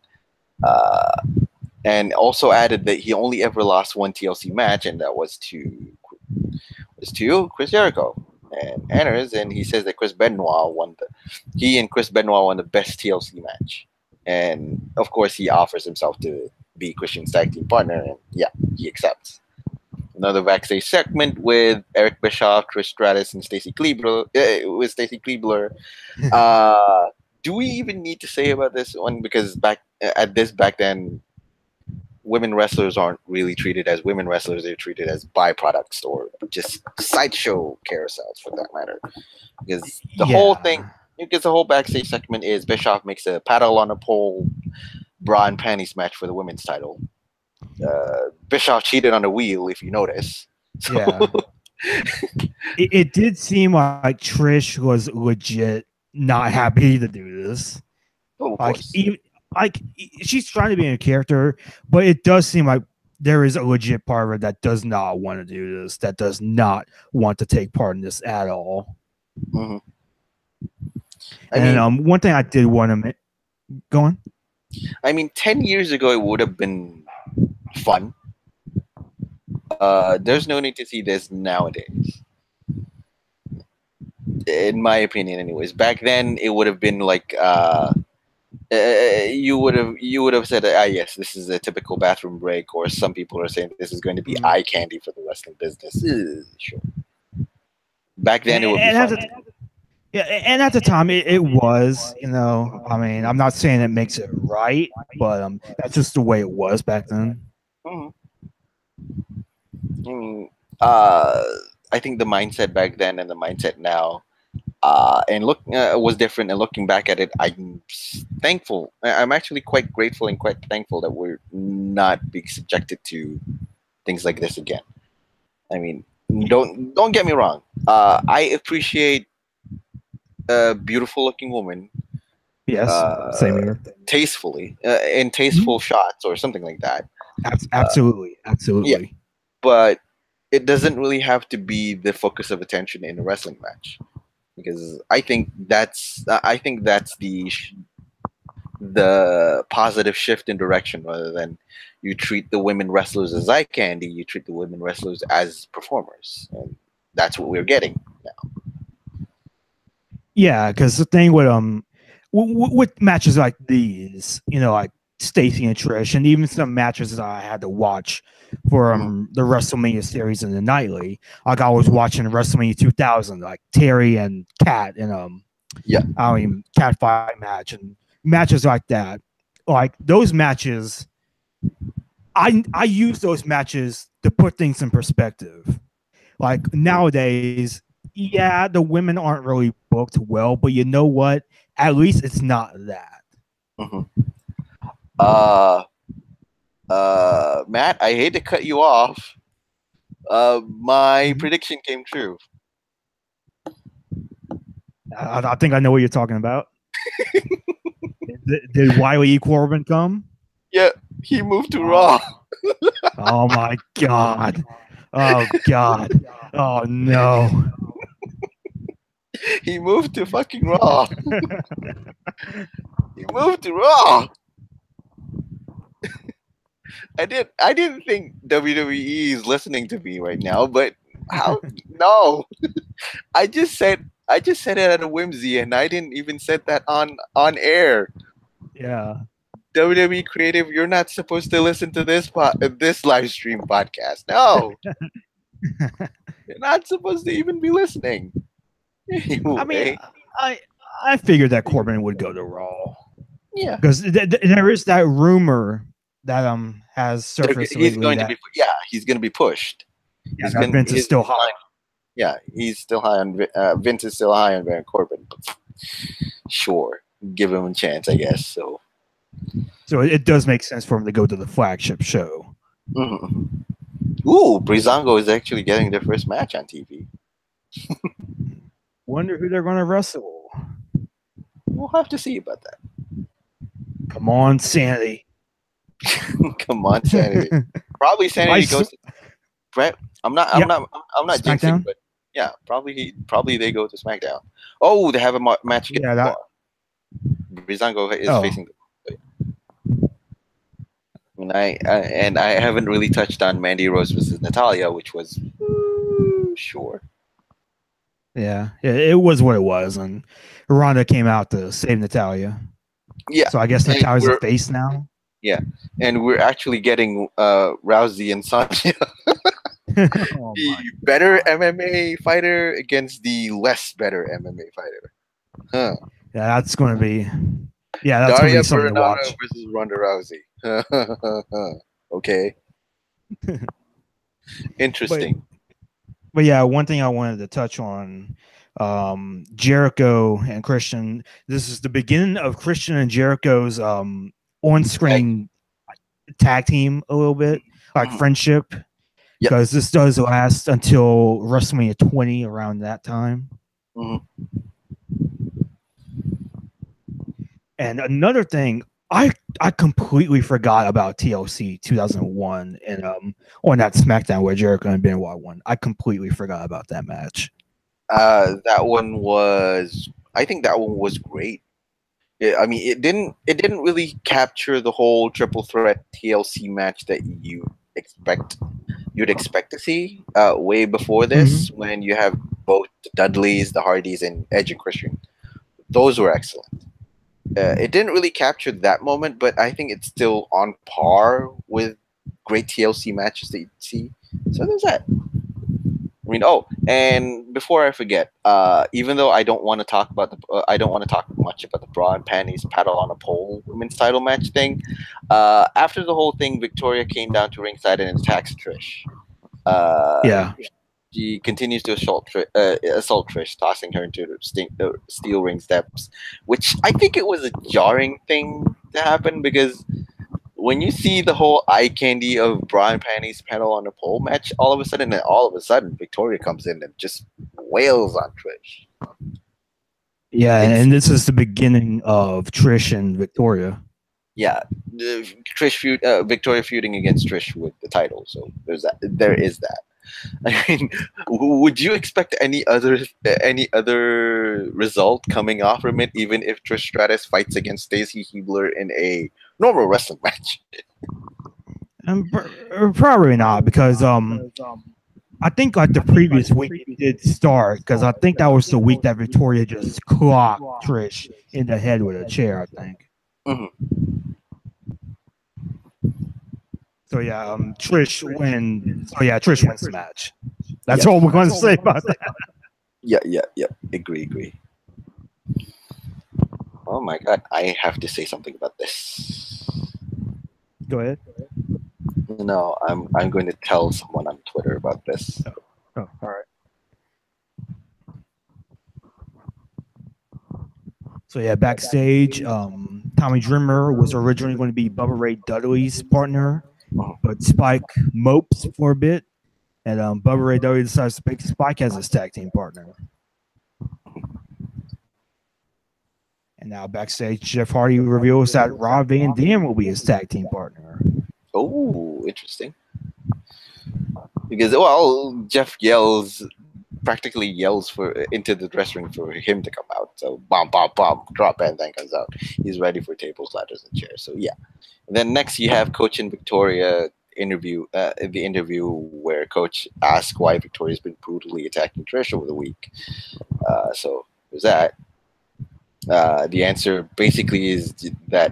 [SPEAKER 2] Uh, and also added that he only ever lost one TLC match, and that was to Chris Jericho. And enters, and he says that he and Chris Benoit won the best TLC match, and of course he offers himself to be Christian's tag team partner, and yeah, he accepts. Another backstage segment with Eric Bischoff, Trish Stratus, and Stacy Kleebler. With Stacy Kleebler. Uh, do we even need to say about this one? Because back then, women wrestlers aren't really treated as women wrestlers; they're treated as byproducts or just sideshow carousels, for that matter. Because
[SPEAKER 1] Yeah,
[SPEAKER 2] the whole backstage segment is Bischoff makes a paddle on a pole bra and panties match for the women's title. Bischoff cheated on the wheel, if you notice.
[SPEAKER 1] yeah.
[SPEAKER 2] So,
[SPEAKER 1] It did seem like Trish was legit not happy to do this.
[SPEAKER 2] oh, of
[SPEAKER 1] Like,
[SPEAKER 2] course.
[SPEAKER 1] even she's trying to be in a character, but it does seem like there is a legit part of her that does not want to do this, that does not want to take part in this at all.
[SPEAKER 2] Hmm. I
[SPEAKER 1] And
[SPEAKER 2] mean,
[SPEAKER 1] one thing I did want to go on.
[SPEAKER 2] 10 years ago it would have been fun. There's no need to see this nowadays, in my opinion. Anyways, back then it would have been like you would have said, yes, this is a typical bathroom break, or some people are saying this is going to be
[SPEAKER 1] Mhm.
[SPEAKER 2] eye candy for the wrestling business. Sure. Back then it would be
[SPEAKER 1] And
[SPEAKER 2] fun.
[SPEAKER 1] yeah, and at the time it was, I'm not saying it makes it right, but that's just the way it was back then.
[SPEAKER 2] Mhm. I mean, uh, I think the mindset back then and the mindset now, was different. And looking back at it, I'm thankful. I'm actually quite grateful and quite thankful that we're not being subjected to things like this again. I mean, don't get me wrong. I appreciate a beautiful looking woman,
[SPEAKER 1] Yes, same
[SPEAKER 2] uh,
[SPEAKER 1] here.
[SPEAKER 2] tastefully, in
[SPEAKER 1] Mhm.
[SPEAKER 2] tasteful shots or something like that. Uh,
[SPEAKER 1] Absolutely,
[SPEAKER 2] yeah,
[SPEAKER 1] absolutely.
[SPEAKER 2] but it doesn't really have to be the focus of attention in a wrestling match, because I think that's the positive shift in direction, rather than you treat the women wrestlers as eye candy, you treat the women wrestlers as performers, and that's what we're getting now.
[SPEAKER 1] Yeah, because the thing with with matches like these, like Stacy and Trish, and even some matches that I had to watch for
[SPEAKER 2] Hmm.
[SPEAKER 1] the WrestleMania series and the nightly, like I was
[SPEAKER 2] Hmm.
[SPEAKER 1] watching WrestleMania 2000, like Terry and Cat and
[SPEAKER 2] Yeah.
[SPEAKER 1] cat fight match and matches like that. Like those matches, I use those matches to put things in perspective. Like nowadays, yeah, the women aren't really booked well, but you know what? At least it's not that.
[SPEAKER 2] Hmm. Uh, Matt, I hate to cut you off. My
[SPEAKER 1] Mhm.
[SPEAKER 2] prediction came true.
[SPEAKER 1] I think I know what you're talking about. Did Wiley E. Corbin come?
[SPEAKER 2] Yeah, he moved to
[SPEAKER 1] Oh,
[SPEAKER 2] Raw.
[SPEAKER 1] oh my God. Oh God. Oh no.
[SPEAKER 2] He moved to fucking Raw. He moved to Raw. I didn't think WWE is listening to me right now, but how? No, I just said it at a whimsy, and I didn't even said that on air.
[SPEAKER 1] Yeah.
[SPEAKER 2] WWE creative, you're not supposed to listen to this live stream podcast. No, you're not supposed to even be listening.
[SPEAKER 1] I mean,
[SPEAKER 2] Anyway,
[SPEAKER 1] I I figured that Corbin would go to Raw
[SPEAKER 2] yeah,
[SPEAKER 1] because there is that rumor that has surfaced
[SPEAKER 2] he's
[SPEAKER 1] lately
[SPEAKER 2] going to
[SPEAKER 1] that
[SPEAKER 2] be. Yeah, he's going to be pushed.
[SPEAKER 1] yeah, that Vince is still hot.
[SPEAKER 2] Yeah, he's still high on Vince is still high on Baron Corbin. But sure, give him a chance, I guess. So
[SPEAKER 1] it does make sense for him to go to the flagship show.
[SPEAKER 2] mhm. Ooh, Breezango is actually getting their first match on TV.
[SPEAKER 1] Wonder who they're going to wrestle.
[SPEAKER 2] We'll have to see about that.
[SPEAKER 1] Come on, Sanity.
[SPEAKER 2] Come on, Sanity. Probably Sanity goes to Brett. I'm not jinxing,
[SPEAKER 1] SmackDown?
[SPEAKER 2] but yeah, probably they go to SmackDown. Oh, they have a match against the bar. Breezango is facing the and I haven't really touched on Mandy Rose versus Natalia, which was sure.
[SPEAKER 1] Yeah, it was what it was, and Ronda came out to save Natalia.
[SPEAKER 2] Yeah,
[SPEAKER 1] so I guess Natalia's a face now.
[SPEAKER 2] Yeah, and we're actually getting Rousey and Sasha. The better MMA fighter against the less better MMA fighter. Huh.
[SPEAKER 1] Yeah, that's going to be. Yeah, that's going to be something to watch.
[SPEAKER 2] Versus Ronda Rousey. Okay. Interesting.
[SPEAKER 1] But yeah, one thing I wanted to touch on, Jericho and Christian. This is the beginning of Christian and Jericho's on-screen tag team a little bit, like friendship. Because this does last until WrestleMania 20 around that time. And another thing, I completely forgot about TLC 2001 and on that SmackDown where Jericho and Benoit won. I completely forgot about that match.
[SPEAKER 2] I think that one was great. Yeah, I mean, it didn't really capture the whole triple threat TLC match that you'd expect to see way before this, when you have both the Dudleys, the Hardys, and Edge and Christian. Those were excellent. It didn't really capture that moment, but I think it's still on par with great TLC matches that you see. So there's that. I mean, and before I forget, even though I don't want to talk much about the bra and panties paddle on a pole women's title match thing. After the whole thing, Victoria came down to ringside and attacks Trish. She continues to assault Trish, tossing her into the steel ring steps, which I think it was a jarring thing to happen, because when you see the whole eye candy of bra and panties paddle on a pole match, all of a sudden, Victoria comes in and just wails on Trish.
[SPEAKER 1] Yeah, and this is the beginning of Trish and Victoria.
[SPEAKER 2] Yeah, Victoria feuding against Trish with the title. So there is that. I mean, would you expect any other result coming off from it, even if Trish Stratus fights against Stacy Keibler in a normal wrestling match?
[SPEAKER 1] Probably not, because I think like the previous week it did start, because I think that was the week that Victoria just clocked Trish in the head with a chair, I think. So yeah, Trish wins. So yeah, Trish wins the match. That's all we're going to say about that.
[SPEAKER 2] Yeah. Agree. Oh my God, I have to say something about this.
[SPEAKER 1] Go ahead.
[SPEAKER 2] No, I'm going to tell someone on Twitter about this.
[SPEAKER 1] Oh, all right. So yeah, backstage, Tommy Dreamer was originally going to be Bubba Ray Dudley's partner, but Spike mopes for a bit, and Bubba Ray Dudley decides to pick Spike as his tag team partner. And now backstage, Jeff Hardy reveals that Rob Van Dam will be his tag team partner.
[SPEAKER 2] Oh, interesting. Because Jeff practically yells into the dressing room for him to come out. So bomb, drop, and then comes out. He's ready for tables, ladders, and chairs. So yeah. And then next you have Coach and Victoria interview. The interview where Coach asks why Victoria's been brutally attacking Trish over the week. So there's that. The answer basically is that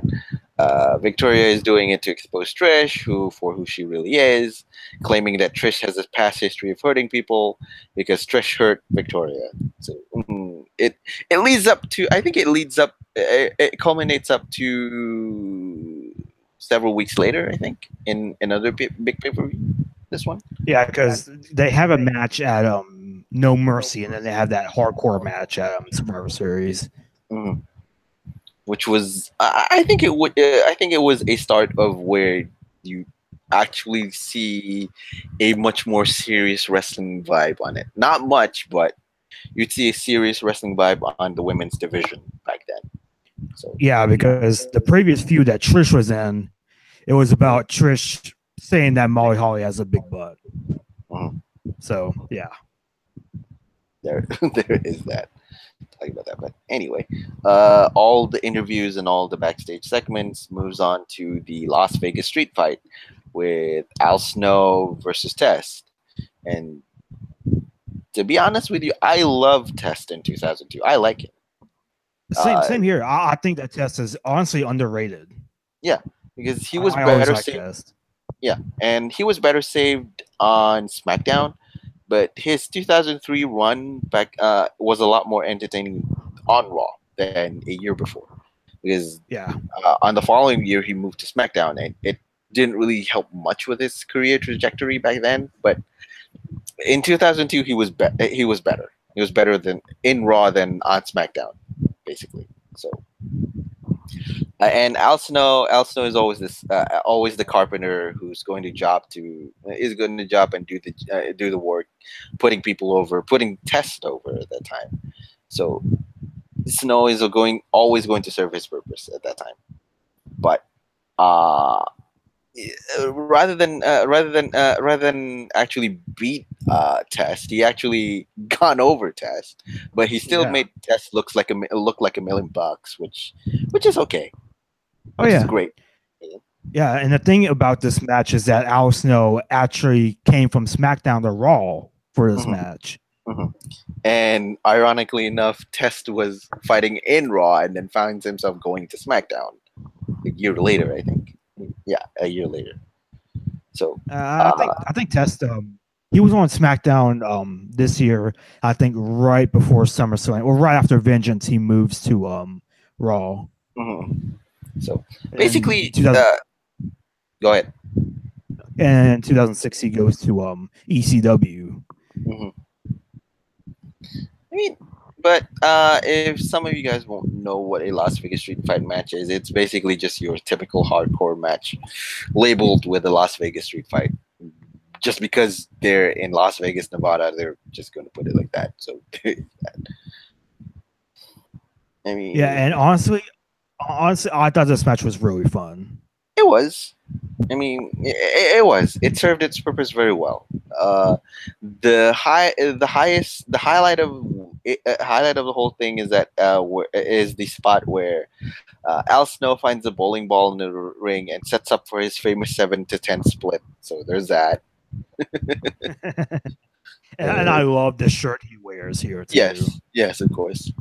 [SPEAKER 2] Victoria is doing it to expose Trish, who she really is, claiming that Trish has a past history of hurting people because Trish hurt Victoria. So it leads up to, I think it leads up, it culminates up to several weeks later. I think in another big pay per view. This one.
[SPEAKER 1] Yeah, because they have a match at No Mercy, and then they have that hardcore match at Survivor Series.
[SPEAKER 2] Mm-hmm. Which was, I think it would, I think it was a start of where you actually see a much more serious wrestling vibe on it. Not much, but you'd see a serious wrestling vibe on the women's division back then. So
[SPEAKER 1] yeah, because the previous feud that Trish was in, it was about Trish saying that Molly Holly has a big butt.
[SPEAKER 2] Mm-hmm.
[SPEAKER 1] So yeah,
[SPEAKER 2] there is that. Talking about that, but anyway, all the interviews and all the backstage segments moves on to the Las Vegas street fight with Al Snow versus Test. And to be honest with you, I love Test in 2002. I like it.
[SPEAKER 1] Same here. I think that Test is honestly underrated.
[SPEAKER 2] Yeah, because he was
[SPEAKER 1] I
[SPEAKER 2] better
[SPEAKER 1] like
[SPEAKER 2] saved.
[SPEAKER 1] Test.
[SPEAKER 2] Yeah, and he was better saved on SmackDown, but his 2003 run back was a lot more entertaining on Raw than a year before. Because
[SPEAKER 1] yeah,
[SPEAKER 2] on the following year he moved to SmackDown, and it didn't really help much with his career trajectory back then. But in 2002, he was better. He was better than in Raw than on SmackDown, basically. So, and Al Snow is always always the carpenter who's going to job and do the work, putting people over, putting Test over at that time. So Snow is always going to serve his purpose at that time. But uh, rather than actually beat Test, he actually gone over Test, but he still made Test look like $1 million, which is okay.
[SPEAKER 1] Oh
[SPEAKER 2] Which
[SPEAKER 1] yeah,
[SPEAKER 2] is great.
[SPEAKER 1] Yeah, and the thing about this match is that Al Snow actually came from SmackDown to Raw for this match.
[SPEAKER 2] Mm-hmm. And ironically enough, Test was fighting in Raw and then finds himself going to SmackDown a year later, I think. Yeah, a year later. So
[SPEAKER 1] I think Test he was on SmackDown this year. I think right before SummerSlam or right after Vengeance, he moves to Raw.
[SPEAKER 2] Mm-hmm. So basically, go ahead.
[SPEAKER 1] And in 2006, he goes to ECW.
[SPEAKER 2] Mm-hmm. I mean, but if some of you guys won't know what a Las Vegas Street Fight match is, it's basically just your typical hardcore match labeled with a Las Vegas Street Fight. Just because they're in Las Vegas, Nevada, they're just going to put it like that. So, I mean,
[SPEAKER 1] yeah, and honestly, I thought this match was really fun.
[SPEAKER 2] It was. I mean, it was. It served its purpose very well. The highlight of the whole thing is that is the spot where Al Snow finds a bowling ball in the ring and sets up for his famous 7-10 split. So there's that.
[SPEAKER 1] and I love the shirt he wears here too.
[SPEAKER 2] Yes, of course.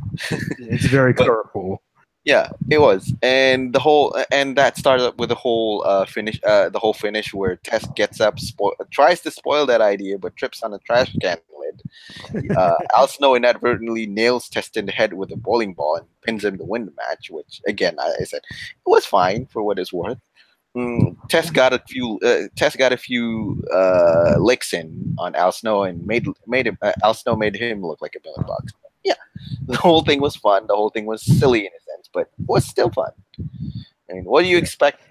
[SPEAKER 1] It's very colorful.
[SPEAKER 2] Yeah, it was, and that started up with the whole finish where Test gets up, tries to spoil that idea, but trips on a trash can lid. Al Snow inadvertently nails Test in the head with a bowling ball and pins him to win the match. Which, again, I said, it was fine for what it's worth. Test got a few licks in on Al Snow and made him Al Snow made him look like $1 million. Yeah, the whole thing was fun. The whole thing was silly in a sense, but it was still fun. I mean, what do you expect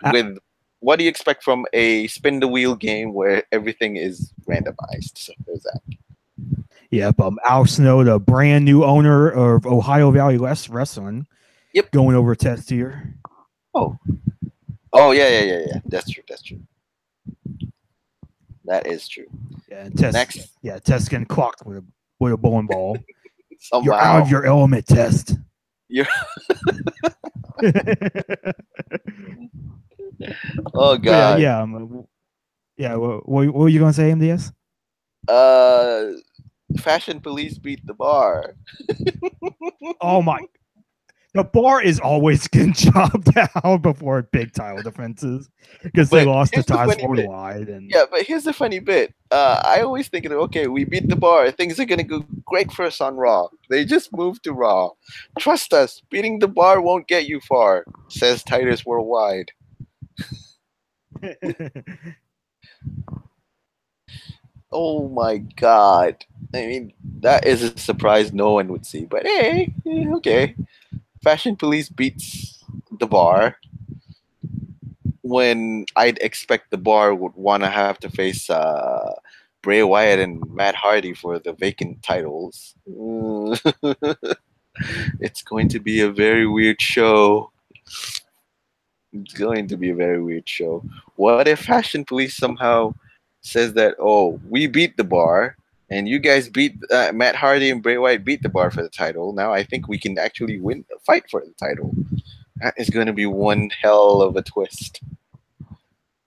[SPEAKER 2] from a spin the wheel game where everything is randomized? So there's that.
[SPEAKER 1] Yep, Al Snow, the brand new owner of Ohio Valley West Wrestling.
[SPEAKER 2] Yep,
[SPEAKER 1] going over Test here.
[SPEAKER 2] Oh yeah. That's true. That is true.
[SPEAKER 1] Yeah, Test.
[SPEAKER 2] Next.
[SPEAKER 1] Yeah, Test getting clocked with a bowling ball.
[SPEAKER 2] Somehow.
[SPEAKER 1] You're out of your element, Test.
[SPEAKER 2] You're. Oh God.
[SPEAKER 1] Yeah. What were you gonna say, MDS?
[SPEAKER 2] Fashion police beat the bar.
[SPEAKER 1] Oh my! The bar is always getting chopped out before big title defenses because they
[SPEAKER 2] But
[SPEAKER 1] lost the
[SPEAKER 2] here's the
[SPEAKER 1] ties
[SPEAKER 2] funny bit.
[SPEAKER 1] worldwide. And
[SPEAKER 2] Yeah, but here's the funny bit. I always think, okay, we beat the bar. Things are gonna go great for us on Raw. They just moved to Raw. Trust us, beating the bar won't get you far, says Titus Worldwide. Oh my god. I mean, that is a surprise no one would see. But hey, okay. Fashion Police beats the bar when I'd expect the bar would want to have to face Bray Wyatt and Matt Hardy for the vacant titles. It's going to be a very weird show. It's going to be a very weird show. What if Fashion Police somehow says that, oh, we beat the bar and you guys beat Matt Hardy and Bray Wyatt beat the bar for the title. Now I think we can actually win the fight for the title. That is going to be one hell of a twist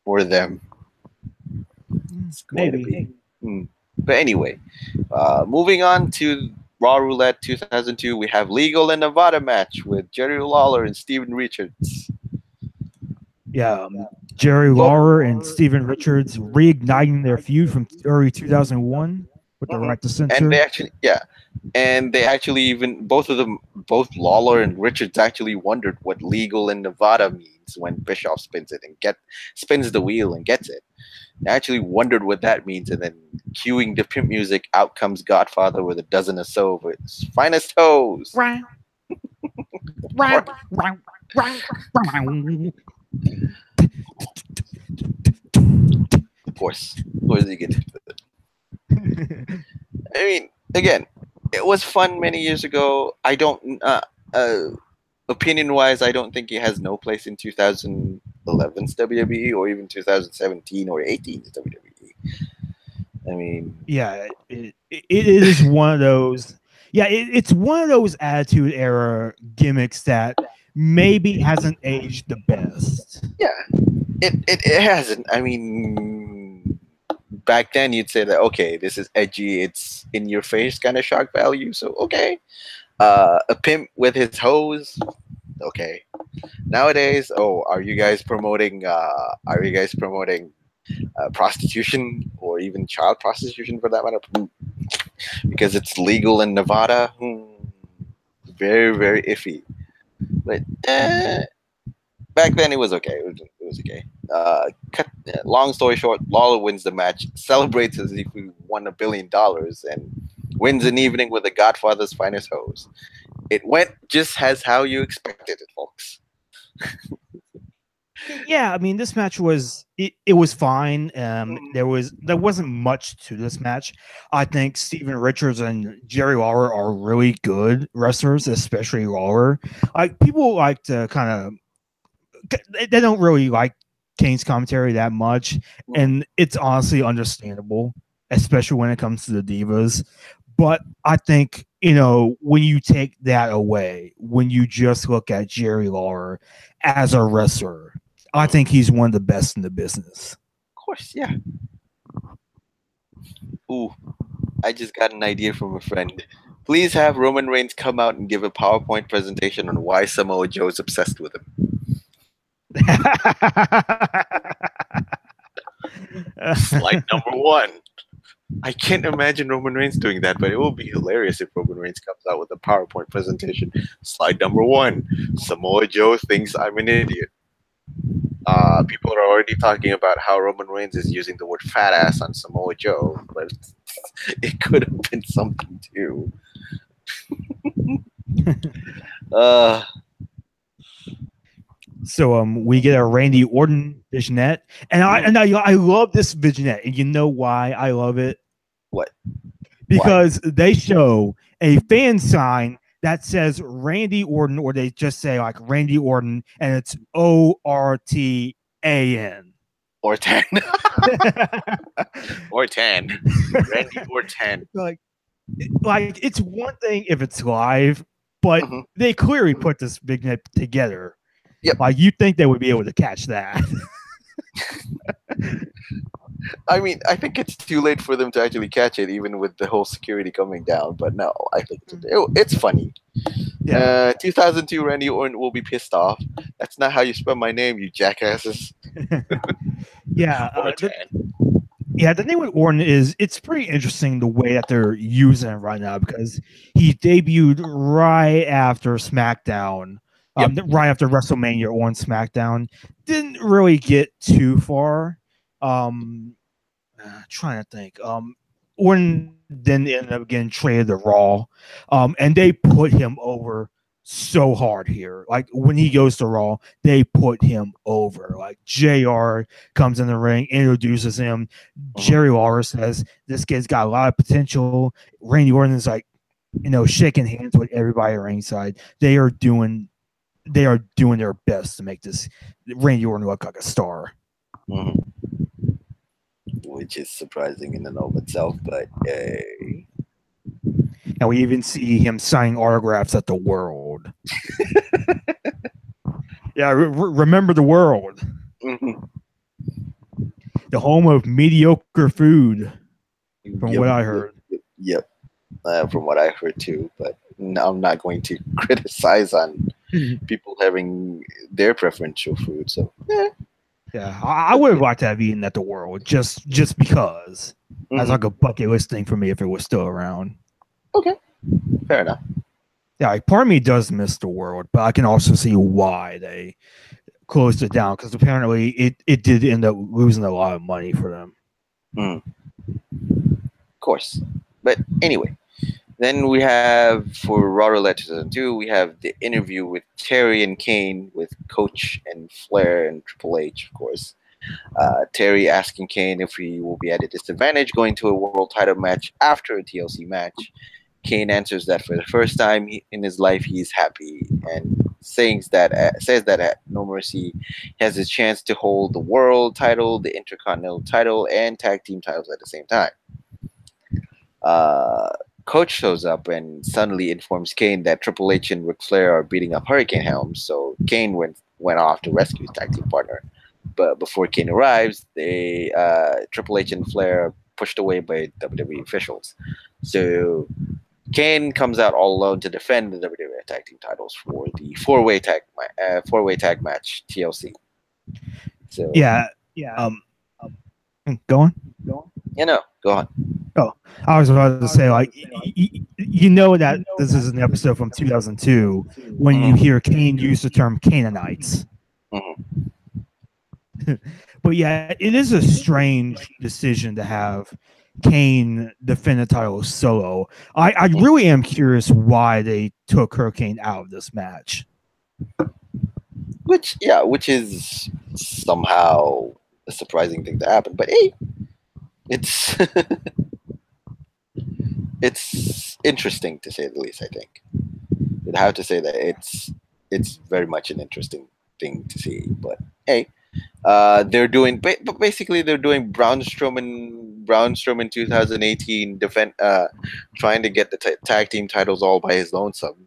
[SPEAKER 2] for them. It's going to be. But anyway, moving on to Raw Roulette 2002, we have Legal and Nevada match with Jerry Lawler and Steven Richards.
[SPEAKER 1] Yeah, Jerry Lawler and Steven Richards reigniting their feud from early 2001 with the right to censor.
[SPEAKER 2] And they actually even both of them, both Lawler and Richards, actually wondered what Legal in Nevada means when Bischoff spins it and spins the wheel and gets it. They actually wondered what that means, and then cueing the pimp music, out comes Godfather with a dozen or so of his finest hoes. Of course you get it. I mean, again, it was fun many years ago. I don't, opinion-wise, I don't think it has no place in 2011's WWE or even 2017 or 18's WWE. I mean,
[SPEAKER 1] yeah, it is one of those. Yeah, it's one of those Attitude Era gimmicks that maybe hasn't aged the best.
[SPEAKER 2] Yeah, it hasn't. I mean, back then you'd say that, okay, this is edgy, it's in your face kind of shock value. So okay, a pimp with his hose. Okay, nowadays, oh, are you guys promoting prostitution or even child prostitution for that matter? Because it's legal in Nevada. Very, very iffy. But back then it was okay. It was okay. Long story short, Lawler wins the match, celebrates as if he won $1 billion, and wins an evening with the Godfather's finest hose. It went just as how you expected it, folks.
[SPEAKER 1] Yeah, I mean, this match was it was fine. There wasn't much to this match. I think Steven Richards and Jerry Lawler are really good wrestlers, especially Lawler. Like, people like to kind of, they don't really like Kane's commentary that much, and it's honestly understandable, especially when it comes to the divas. But I think, when you take that away, when you just look at Jerry Lawler as a wrestler, I think he's one of the best in the business.
[SPEAKER 2] Of course, yeah. Ooh, I just got an idea from a friend. Please have Roman Reigns come out and give a PowerPoint presentation on why Samoa Joe is obsessed with him. Slide number 1. I can't imagine Roman Reigns doing that, but it will be hilarious if Roman Reigns comes out with a PowerPoint presentation. Slide number 1. Samoa Joe thinks I'm an idiot. People are already talking about how Roman Reigns is using the word fat ass on Samoa Joe, but it could have been something too.
[SPEAKER 1] So we get a Randy Orton vignette, and I love this vignette, and you know why I love it?
[SPEAKER 2] What?
[SPEAKER 1] Because they show a fan sign that says Randy Orton, or they just say like Randy Orton, and it's ORTAN.
[SPEAKER 2] Orton. Orton. Randy Orton.
[SPEAKER 1] Like it's one thing if it's live, but they clearly put this vignette together.
[SPEAKER 2] Yep.
[SPEAKER 1] Like, you think they would be able to catch that.
[SPEAKER 2] I mean, I think it's too late for them to actually catch it, even with the whole security coming down. But no, I think it's funny.
[SPEAKER 1] Yeah.
[SPEAKER 2] 2002 Randy Orton will be pissed off. That's not how you spell my name, you jackasses.
[SPEAKER 1] Yeah,
[SPEAKER 2] Or tan.
[SPEAKER 1] yeah, the thing with Orton is it's pretty interesting the way that they're using it right now because he debuted right after SmackDown,
[SPEAKER 2] Yep.
[SPEAKER 1] right after WrestleMania on SmackDown. Didn't really get too far. Um, trying to think. Orton then ended up getting traded to Raw, and they put him over so hard here. Like when he goes to Raw, they put him over. Like JR comes in the ring, introduces him.
[SPEAKER 2] Mhm.
[SPEAKER 1] Jerry Lawler says this kid's got a lot of potential. Randy Orton is like, shaking hands with everybody ringside. They are doing their best to make this Randy Orton look like a star.
[SPEAKER 2] Mhm. Which is surprising in and of itself, but
[SPEAKER 1] And we even see him signing autographs at the World. Yeah, remember the World,
[SPEAKER 2] mhm.
[SPEAKER 1] the home of mediocre food, from what
[SPEAKER 2] Yep,
[SPEAKER 1] I
[SPEAKER 2] yep,
[SPEAKER 1] heard.
[SPEAKER 2] yep, yep. From what I heard too, but no, I'm not going to criticize on people having their preferential food. So,
[SPEAKER 1] Yeah, I would have liked to have eaten at the World just because. That's
[SPEAKER 2] mhm.
[SPEAKER 1] like a bucket list thing for me if it was still around.
[SPEAKER 2] Okay, fair enough.
[SPEAKER 1] Yeah, like part of me does miss the World, but I can also see why they closed it down because apparently it did end up losing a lot of money for them.
[SPEAKER 2] Mm, of course, but anyway, then we have for Raw Roulette 2002, we have the interview with Terry and Kane with Coach and Flair and Triple H, of course. Terry asking Kane if he will be at a disadvantage going to a world title match after a TLC match. Kane answers that for the first time in his life, he's happy and says that at No Mercy, he has a chance to hold the world title, the Intercontinental title, and tag team titles at the same time. Uh, Coach shows up and suddenly informs Kane that Triple H and Ric Flair are beating up Hurricane Helms, so Kane went off to rescue his tag team partner. But before Kane arrives, they Triple H and Flair are pushed away by WWE officials. So Kane comes out all alone to defend the WWE tag team titles for the four-way tag match TLC. So
[SPEAKER 1] Yeah. Um. Go on.
[SPEAKER 2] go on.
[SPEAKER 1] Oh, I was about to say, like, you know that this is an episode from 2002 when you
[SPEAKER 2] Mhm,
[SPEAKER 1] hear Kane use the term Canaanites.
[SPEAKER 2] mhm,
[SPEAKER 1] But yeah, it is a strange decision to have Kane defend the title solo. I
[SPEAKER 2] mhm.
[SPEAKER 1] really am curious why they took Hurricane out of this match.
[SPEAKER 2] Which is somehow a surprising thing to happen. But hey, it's it's interesting to say the least. I think you'd have to say that it's very much an interesting thing to see. But hey, they're doing but basically they're doing Braun Strowman 2018 trying to get the tag team titles all by his lonesome,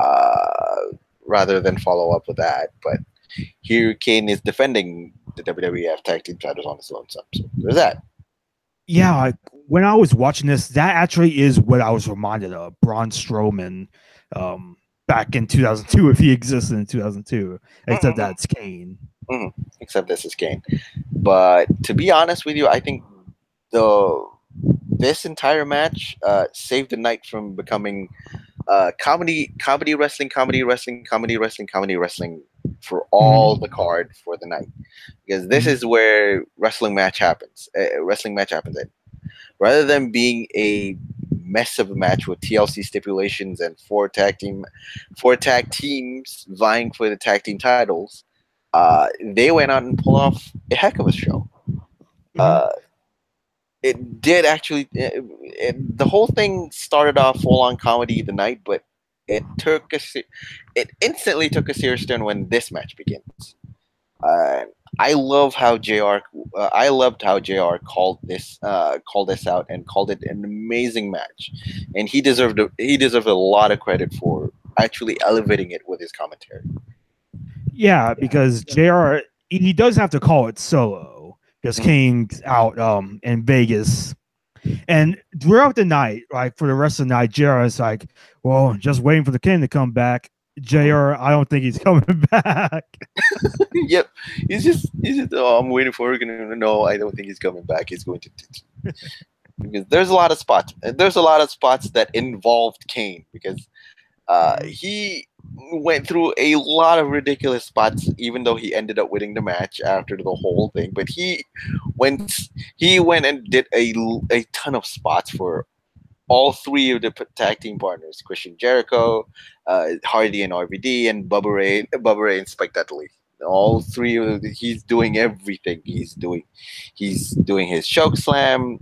[SPEAKER 2] uh, rather than follow up with that. But here Kane is defending the WWF tag team titles on his lonesome. So there's that.
[SPEAKER 1] Yeah, like, when I was watching this, that actually is what I was reminded of. Braun Strowman, back in 2002, if he existed in 2002, except
[SPEAKER 2] Mm-hmm.
[SPEAKER 1] that's Kane.
[SPEAKER 2] Mm-hmm. Except this is Kane. But to be honest with you, I think the this entire match saved the night from becoming comedy wrestling, comedy wrestling, comedy wrestling, comedy wrestling for all the card for the night, because this
[SPEAKER 1] Mhm.
[SPEAKER 2] is where wrestling match happens in. Rather than being a mess of a match with TLC stipulations and four tag teams vying for the tag team titles, they went out and pulled off a heck of a show.
[SPEAKER 1] Mhm.
[SPEAKER 2] Uh, it did actually. The whole thing started off full on comedy the night, but it instantly took a serious turn when this match begins. Uh, I love how Jr. I loved how Jr. called this out and called it an amazing match, and he deserved a lot of credit for actually elevating it with his commentary.
[SPEAKER 1] Yeah, because JR, he does have to call it solo because King's out in Vegas. And throughout the night, like for the rest of the night, JR is like, well, just waiting for the King to come back. JR, I don't think he's coming back.
[SPEAKER 2] Yep, he's just. Oh, I'm waiting for her. No, I don't think he's coming back. He's going to because there's a lot of spots. There's a lot of spots that involved Kane because he went through a lot of ridiculous spots, even though he ended up winning the match after the whole thing. But went he went and did a ton of spots for all three of the tag team partners: Christian Jericho, Hardy and RVD, and Bubba Ray and Spike Dudley. All three of he's doing everything. He's doing his choke slam.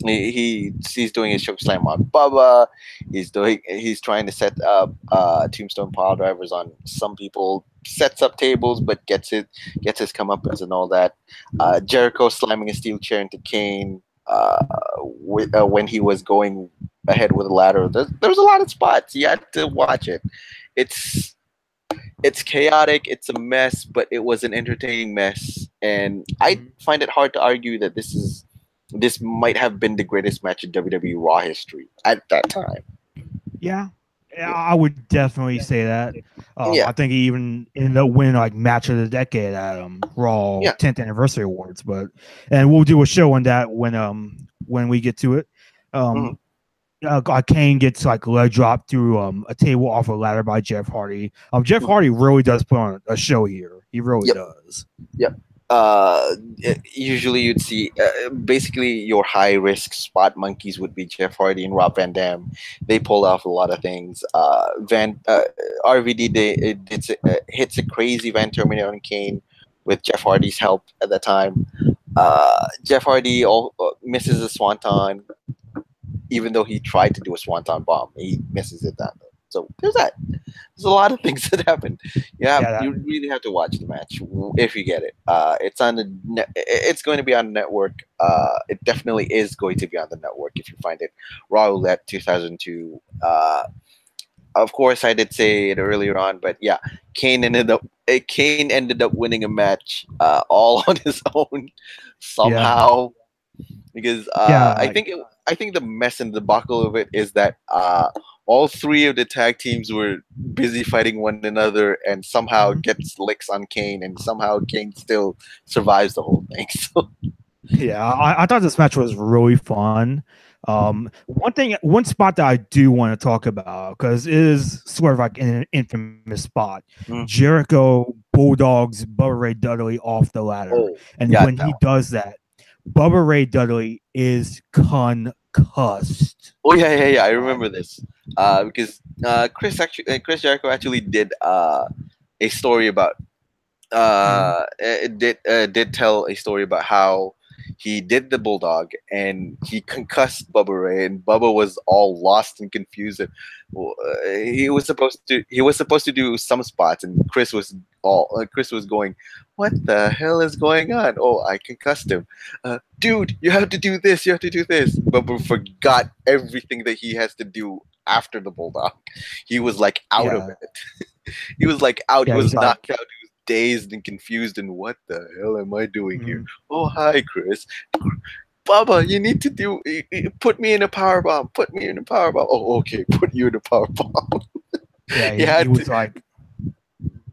[SPEAKER 2] He's doing his choke slam on Bubba. He's trying to set up tombstone pile drivers on some people. Sets up tables, but gets his comeuppance and all that. Jericho slamming a steel chair into Kane when he was going ahead with a ladder. There's a lot of spots. You had to watch it. It's chaotic. It's a mess, but it was an entertaining mess, and I find it hard to argue that this might have been the greatest match in WWE Raw history at that time.
[SPEAKER 1] Yeah, I would definitely say that.
[SPEAKER 2] Yeah.
[SPEAKER 1] I think he even ended up winning like match of the decade at Raw
[SPEAKER 2] Yeah.
[SPEAKER 1] 10th anniversary awards. And we'll do a show on that when we get to it. Kane gets like leg dropped through a table off a ladder by Jeff Hardy. Jeff Hardy really does put on a show here. He really does.
[SPEAKER 2] Yep. Usually you'd see basically your high risk spot monkeys would be Jeff Hardy and Rob Van Dam. They pulled off a lot of things. RVD hits a crazy Van Terminator on Kane with Jeff Hardy's help at the time. Jeff Hardy misses a swanton, even though he tried to do a swanton bomb. He misses it down. So there's that. There's a lot of things that happened. You really have to watch the match if you get it. It's on the. It's going to be on the network. It definitely is going to be on the network if you find it. Raw Roulette 2002. Of course, I did say it earlier on, but yeah, Kane ended up winning a match all on his own somehow. Because I think the mess and debacle of it is that all three of the tag teams were busy fighting one another and somehow gets licks on Kane, and somehow Kane still survives the whole thing. So
[SPEAKER 1] yeah, I thought this match was really fun. One spot that I do want to talk about, because it is sort of like an infamous spot. Jericho bulldogs Bubba Ray Dudley off the ladder, and when he does that, Bubba Ray Dudley is concussed.
[SPEAKER 2] Oh yeah. I remember this because Chris Jericho actually did a story about did tell a story about how he did the bulldog and he concussed Bubba Ray, and Bubba was all lost and confused. And, he was supposed to do some spots, and Chris was going, "What the hell is going on? Oh, I concussed him, dude. You have to do this. You have to do this." Bubba forgot everything that he has to do after the bulldog. He was like out of it. He was like out. He was knocked out. Dazed and confused, and what the hell am I doing here? Oh, hi, Chris. Bubba, you need to put me in a power bomb. Put me in a power bomb. Oh, okay, put you in a power bomb.
[SPEAKER 1] Yeah, he was like.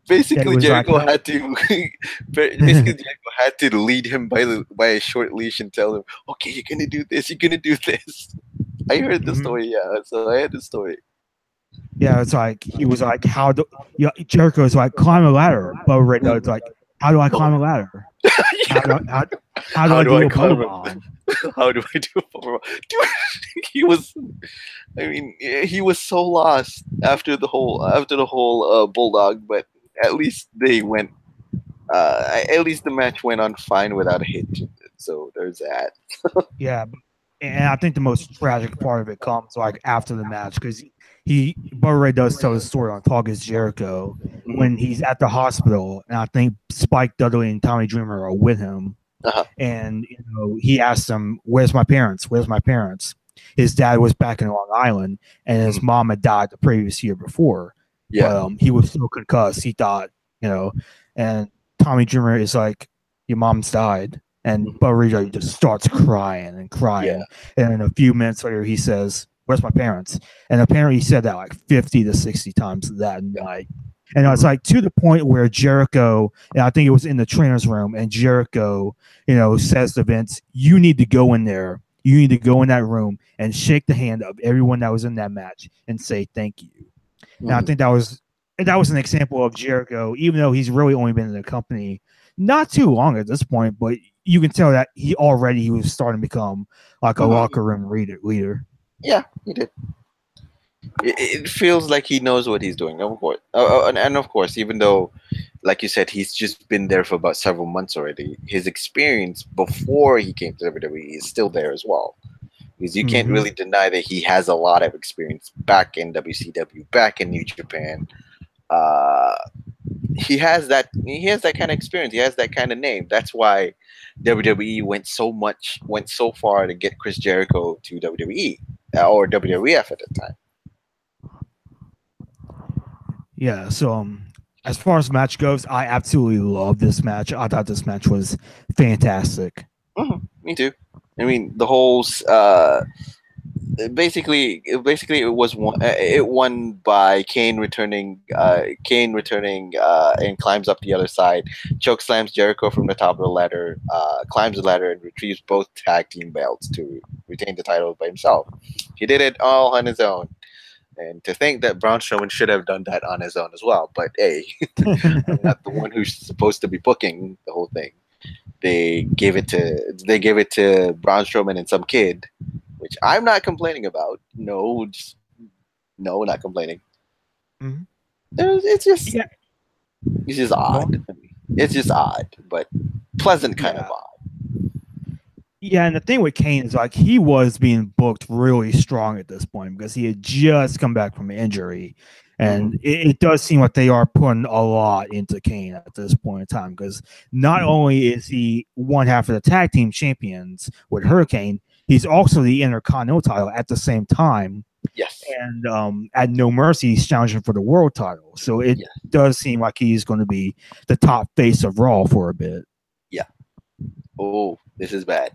[SPEAKER 2] Basically, Jericho had to. Jericho had to lead him by a short leash and tell him, "Okay, you're gonna do this. You're gonna do this." I heard the story. Yeah, so I had the story.
[SPEAKER 1] Yeah, it's like he was like, Jericho's like, climb a ladder. Bubba Ray Dudley's like, how do I climb a ladder? How do I do a power bomb?
[SPEAKER 2] How do I do a power bomb? Dude, he was so lost after the whole bulldog, but at least they went. At least the match went on fine without a hit. So there's that.
[SPEAKER 1] Yeah, and I think the most tragic part of it comes like after the match, because Bubba Ray does tell his story on Talk Is Jericho when he's at the hospital, and I think Spike Dudley and Tommy Dreamer are with him, and he asked them, "Where's my parents? Where's my parents?" His dad was back in Long Island, and his mom had died the previous year before.
[SPEAKER 2] Yeah,
[SPEAKER 1] but, he was so concussed, he thought, and Tommy Dreamer is like, "Your mom's died." And
[SPEAKER 2] Mhm.
[SPEAKER 1] Burrito just starts crying and
[SPEAKER 2] Yeah.
[SPEAKER 1] crying. And then a few minutes later, he says, "Where's my parents?" And apparently, he said that like 50 to 60 times that
[SPEAKER 2] Yeah.
[SPEAKER 1] night. And it's
[SPEAKER 2] Mhm.
[SPEAKER 1] like to the point where Jericho, and I think it was in the trainer's room, and Jericho, says to Vince, "You need to go in there. You need to go in that room and shake the hand of everyone that was in that match and say thank you." And I
[SPEAKER 2] Mhm.
[SPEAKER 1] think that was an example of Jericho, even though he's really only been in the company not too long at this point, but you can tell that he was starting to become like a
[SPEAKER 2] Mhm.
[SPEAKER 1] locker room leader.
[SPEAKER 2] Yeah, he did. It feels like he knows what he's doing, of course. And of course, even though, like you said, he's just been there for about several months already, his experience before he came to WWE is still there as well. Because you can't
[SPEAKER 1] Mm-hmm.
[SPEAKER 2] really deny that he has a lot of experience back in WCW, back in New Japan. Uh, he has that kind of experience. He has that kind of name. That's why WWE went so far to get Chris Jericho to WWE or WWF at the time.
[SPEAKER 1] Yeah. So as far as match goes, I absolutely love this match. I thought this match was fantastic.
[SPEAKER 2] Me too. I mean, the whole basically it won by Kane returning and climbs up the other side, choke slams Jericho from the top of the ladder, climbs the ladder and retrieves both tag team belts to retain the title by himself. He did it all on his own. And to think that Braun Strowman should have done that on his own as well, but hey, I'm not the one who's supposed to be booking the whole thing. They gave it to Braun Strowman and some kid, which I'm not complaining about. No, no, not complaining.
[SPEAKER 1] Mhm.
[SPEAKER 2] It's just
[SPEAKER 1] Yeah.
[SPEAKER 2] it's just
[SPEAKER 1] Go
[SPEAKER 2] odd.
[SPEAKER 1] on.
[SPEAKER 2] I mean, it's just odd, but pleasant kind of
[SPEAKER 1] Yeah.
[SPEAKER 2] odd.
[SPEAKER 1] Yeah, and the thing with Kane is like he was being booked really strong at this point because he had just come back from injury. And
[SPEAKER 2] Hmm.
[SPEAKER 1] it does seem like they are putting a lot into Kane at this point in time because not only is he one half of the tag team champions with Hurricane, he's also the Intercontinental title at the same time.
[SPEAKER 2] Yes.
[SPEAKER 1] And at No Mercy, he's challenging for the world title. So it
[SPEAKER 2] Yes.
[SPEAKER 1] does seem like he's going to be the top face of Raw for a bit.
[SPEAKER 2] Yeah. Oh, this is bad.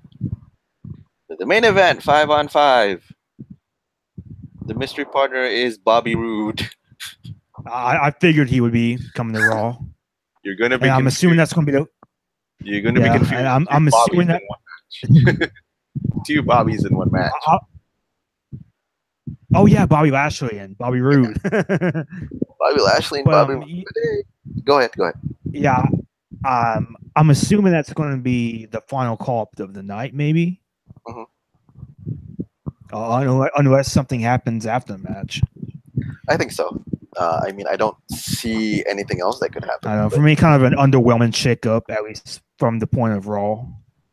[SPEAKER 2] The main event, 5-on-5. The mystery partner is Bobby Roode.
[SPEAKER 1] I figured he would be coming to Raw.
[SPEAKER 2] You're gonna
[SPEAKER 1] And
[SPEAKER 2] be
[SPEAKER 1] I'm assuming
[SPEAKER 2] confused.
[SPEAKER 1] that's going to be the
[SPEAKER 2] You're gonna be
[SPEAKER 1] yeah. And
[SPEAKER 2] confused. Two
[SPEAKER 1] I'm
[SPEAKER 2] Bobbies
[SPEAKER 1] assuming
[SPEAKER 2] in
[SPEAKER 1] that
[SPEAKER 2] one match. Two Bobbies in one match.
[SPEAKER 1] uh, oh yeah, Bobby Lashley and Bobby
[SPEAKER 2] Yeah.
[SPEAKER 1] Roode.
[SPEAKER 2] Bobby Lashley and
[SPEAKER 1] But
[SPEAKER 2] Bobby Roode. Go ahead. Go ahead.
[SPEAKER 1] yeah, I'm assuming that's going to be the final call up of the night, maybe.
[SPEAKER 2] Hmm.
[SPEAKER 1] Unless something happens after the match.
[SPEAKER 2] I think so. I mean, I don't see anything else that could
[SPEAKER 1] I
[SPEAKER 2] happen,
[SPEAKER 1] don't know. For
[SPEAKER 2] but
[SPEAKER 1] me, kind of an underwhelming shakeup, at least from the point of Raw.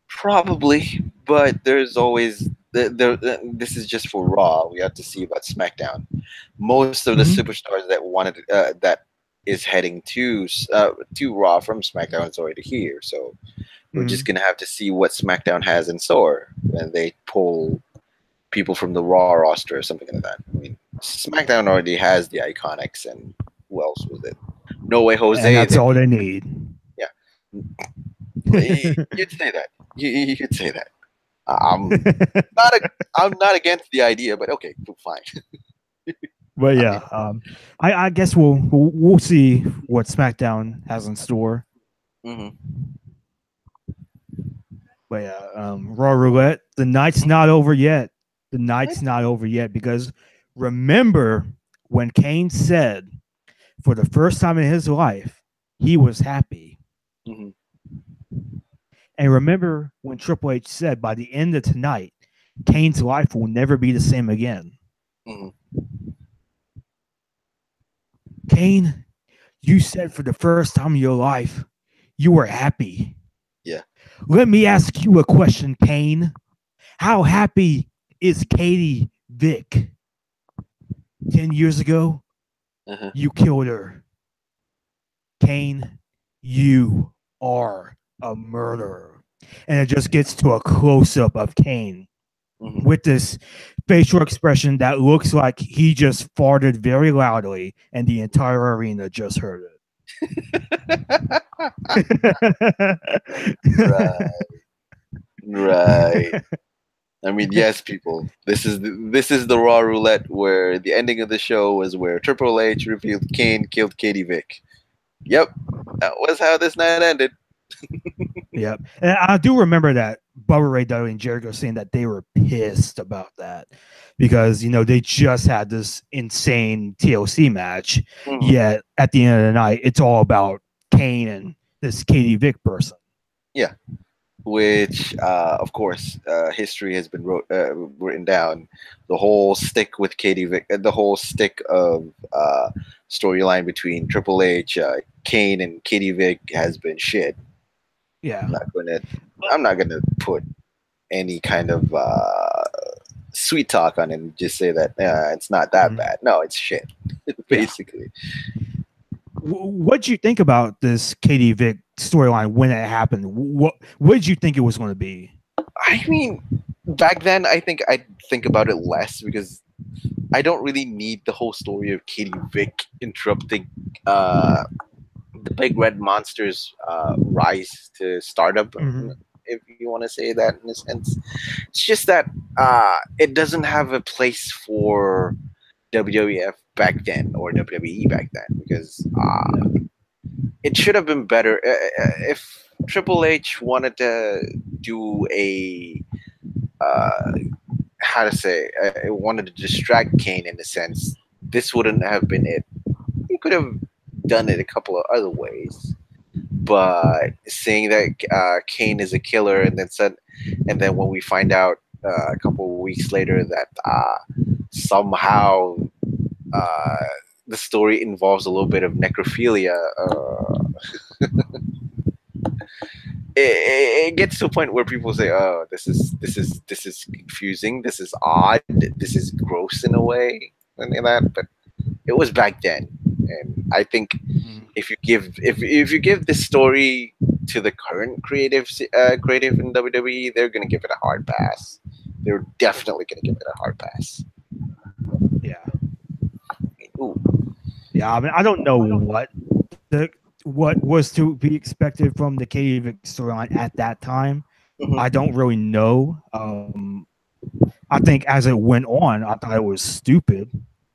[SPEAKER 2] probably. But there's always this is just for Raw. We have to see about SmackDown. Most of the
[SPEAKER 1] Mm-hmm.
[SPEAKER 2] superstars that is heading to Raw from SmackDown is already here. So we're
[SPEAKER 1] Mm-hmm.
[SPEAKER 2] just gonna have to see what SmackDown has in store when they pull people from the Raw roster or something like that. I mean, SmackDown already has the Iconics, and who else was it? No Way
[SPEAKER 1] And
[SPEAKER 2] Jose.
[SPEAKER 1] that's
[SPEAKER 2] They
[SPEAKER 1] all
[SPEAKER 2] need,
[SPEAKER 1] they need.
[SPEAKER 2] yeah, you'd say that. You'd say that. I'm not a, I'm not against the idea, but okay, fine.
[SPEAKER 1] But
[SPEAKER 2] I
[SPEAKER 1] yeah,
[SPEAKER 2] mean,
[SPEAKER 1] I guess we'll see what SmackDown has in store.
[SPEAKER 2] hmm
[SPEAKER 1] But yeah, Raw Roulette, the night's not over yet. The night's not over yet because remember when Kane said for the first time in his life he was happy.
[SPEAKER 2] hmm
[SPEAKER 1] And remember when Triple H said by the end of tonight, Kane's life will never be the same again.
[SPEAKER 2] hmm
[SPEAKER 1] Kane, you said for the first time in your life you were happy.
[SPEAKER 2] yeah,
[SPEAKER 1] Let me ask you a question, Kane. How happy is Katie Vick? 10 years ago,
[SPEAKER 2] uh-huh.
[SPEAKER 1] you killed her. Kane, you are a murderer. And it just gets to a close up of Kane
[SPEAKER 2] hmm
[SPEAKER 1] with this facial expression that looks like he just farted very loudly and the entire arena just heard
[SPEAKER 2] right.
[SPEAKER 1] it.
[SPEAKER 2] Right. I mean, yes, people. This is the Raw Roulette where the ending of the show was where Triple H revealed Kane killed Katie Vick. Yep, that was how this night ended.
[SPEAKER 1] Yep. And I do remember that Bubba Ray Dudley and Jericho saying that they were pissed about that because, they just had this insane TLC match.
[SPEAKER 2] Mhm.
[SPEAKER 1] Yet at the end of the night, it's all about Kane and this Katie Vick person.
[SPEAKER 2] Yeah, which, of course, history has been written down. The whole stick with Katie Vick, the whole stick of storyline between Triple H, Kane, and Katie Vick has been shit.
[SPEAKER 1] Yeah.
[SPEAKER 2] I'm not gonna put any kind of sweet talk on it and just say that it's not that bad. No, it's shit, basically.
[SPEAKER 1] What did you think about this Katie Vick storyline when it happened? What did you think it was going to be?
[SPEAKER 2] I mean, back then, I think I'd think about it less because I don't really need the whole story of Katie Vick interrupting the Big Red Monster's rise to stardom, if you want to say that in a sense. It's just that it doesn't have a place for WWF back then or WWE back then because it should have been better if Triple H wanted to do a how to say wanted to distract Kane in a sense. This wouldn't have been it. He could have done it a couple of other ways, but saying that Kane is a killer, and then when we find out a couple of weeks later that somehow uh, the story involves a little bit of necrophilia, it gets to a point where people say, "Oh, this is confusing. This is odd. This is gross in a way," and that. But it was back then, and I think if you give this story to the current creative in WWE, they're gonna give it a hard pass. They're definitely gonna give it a hard pass.
[SPEAKER 1] Yeah.
[SPEAKER 2] Ooh.
[SPEAKER 1] Yeah, I mean, I don't know what was to be expected from the Katie Vick storyline at that time.
[SPEAKER 2] Mhm.
[SPEAKER 1] I don't really know. I think as it went on, I thought it was stupid,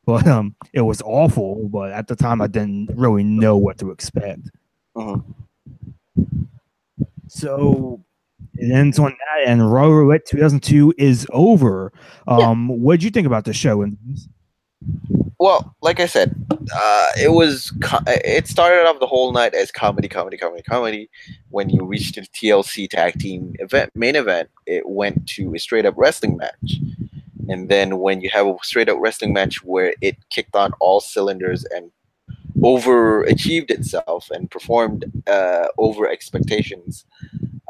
[SPEAKER 1] but it was awful. But at the time, I didn't really know what to expect.
[SPEAKER 2] Mhm.
[SPEAKER 1] So it ends on that, and Raw Roulette 2002 is over. What did you think about the show?
[SPEAKER 2] Well, like I said, it started off the whole night as comedy, comedy, comedy, comedy. When you reached the TLC tag team main event, it went to a straight up wrestling match. And then when you have a straight up wrestling match where it kicked on all cylinders and overachieved itself and performed over expectations,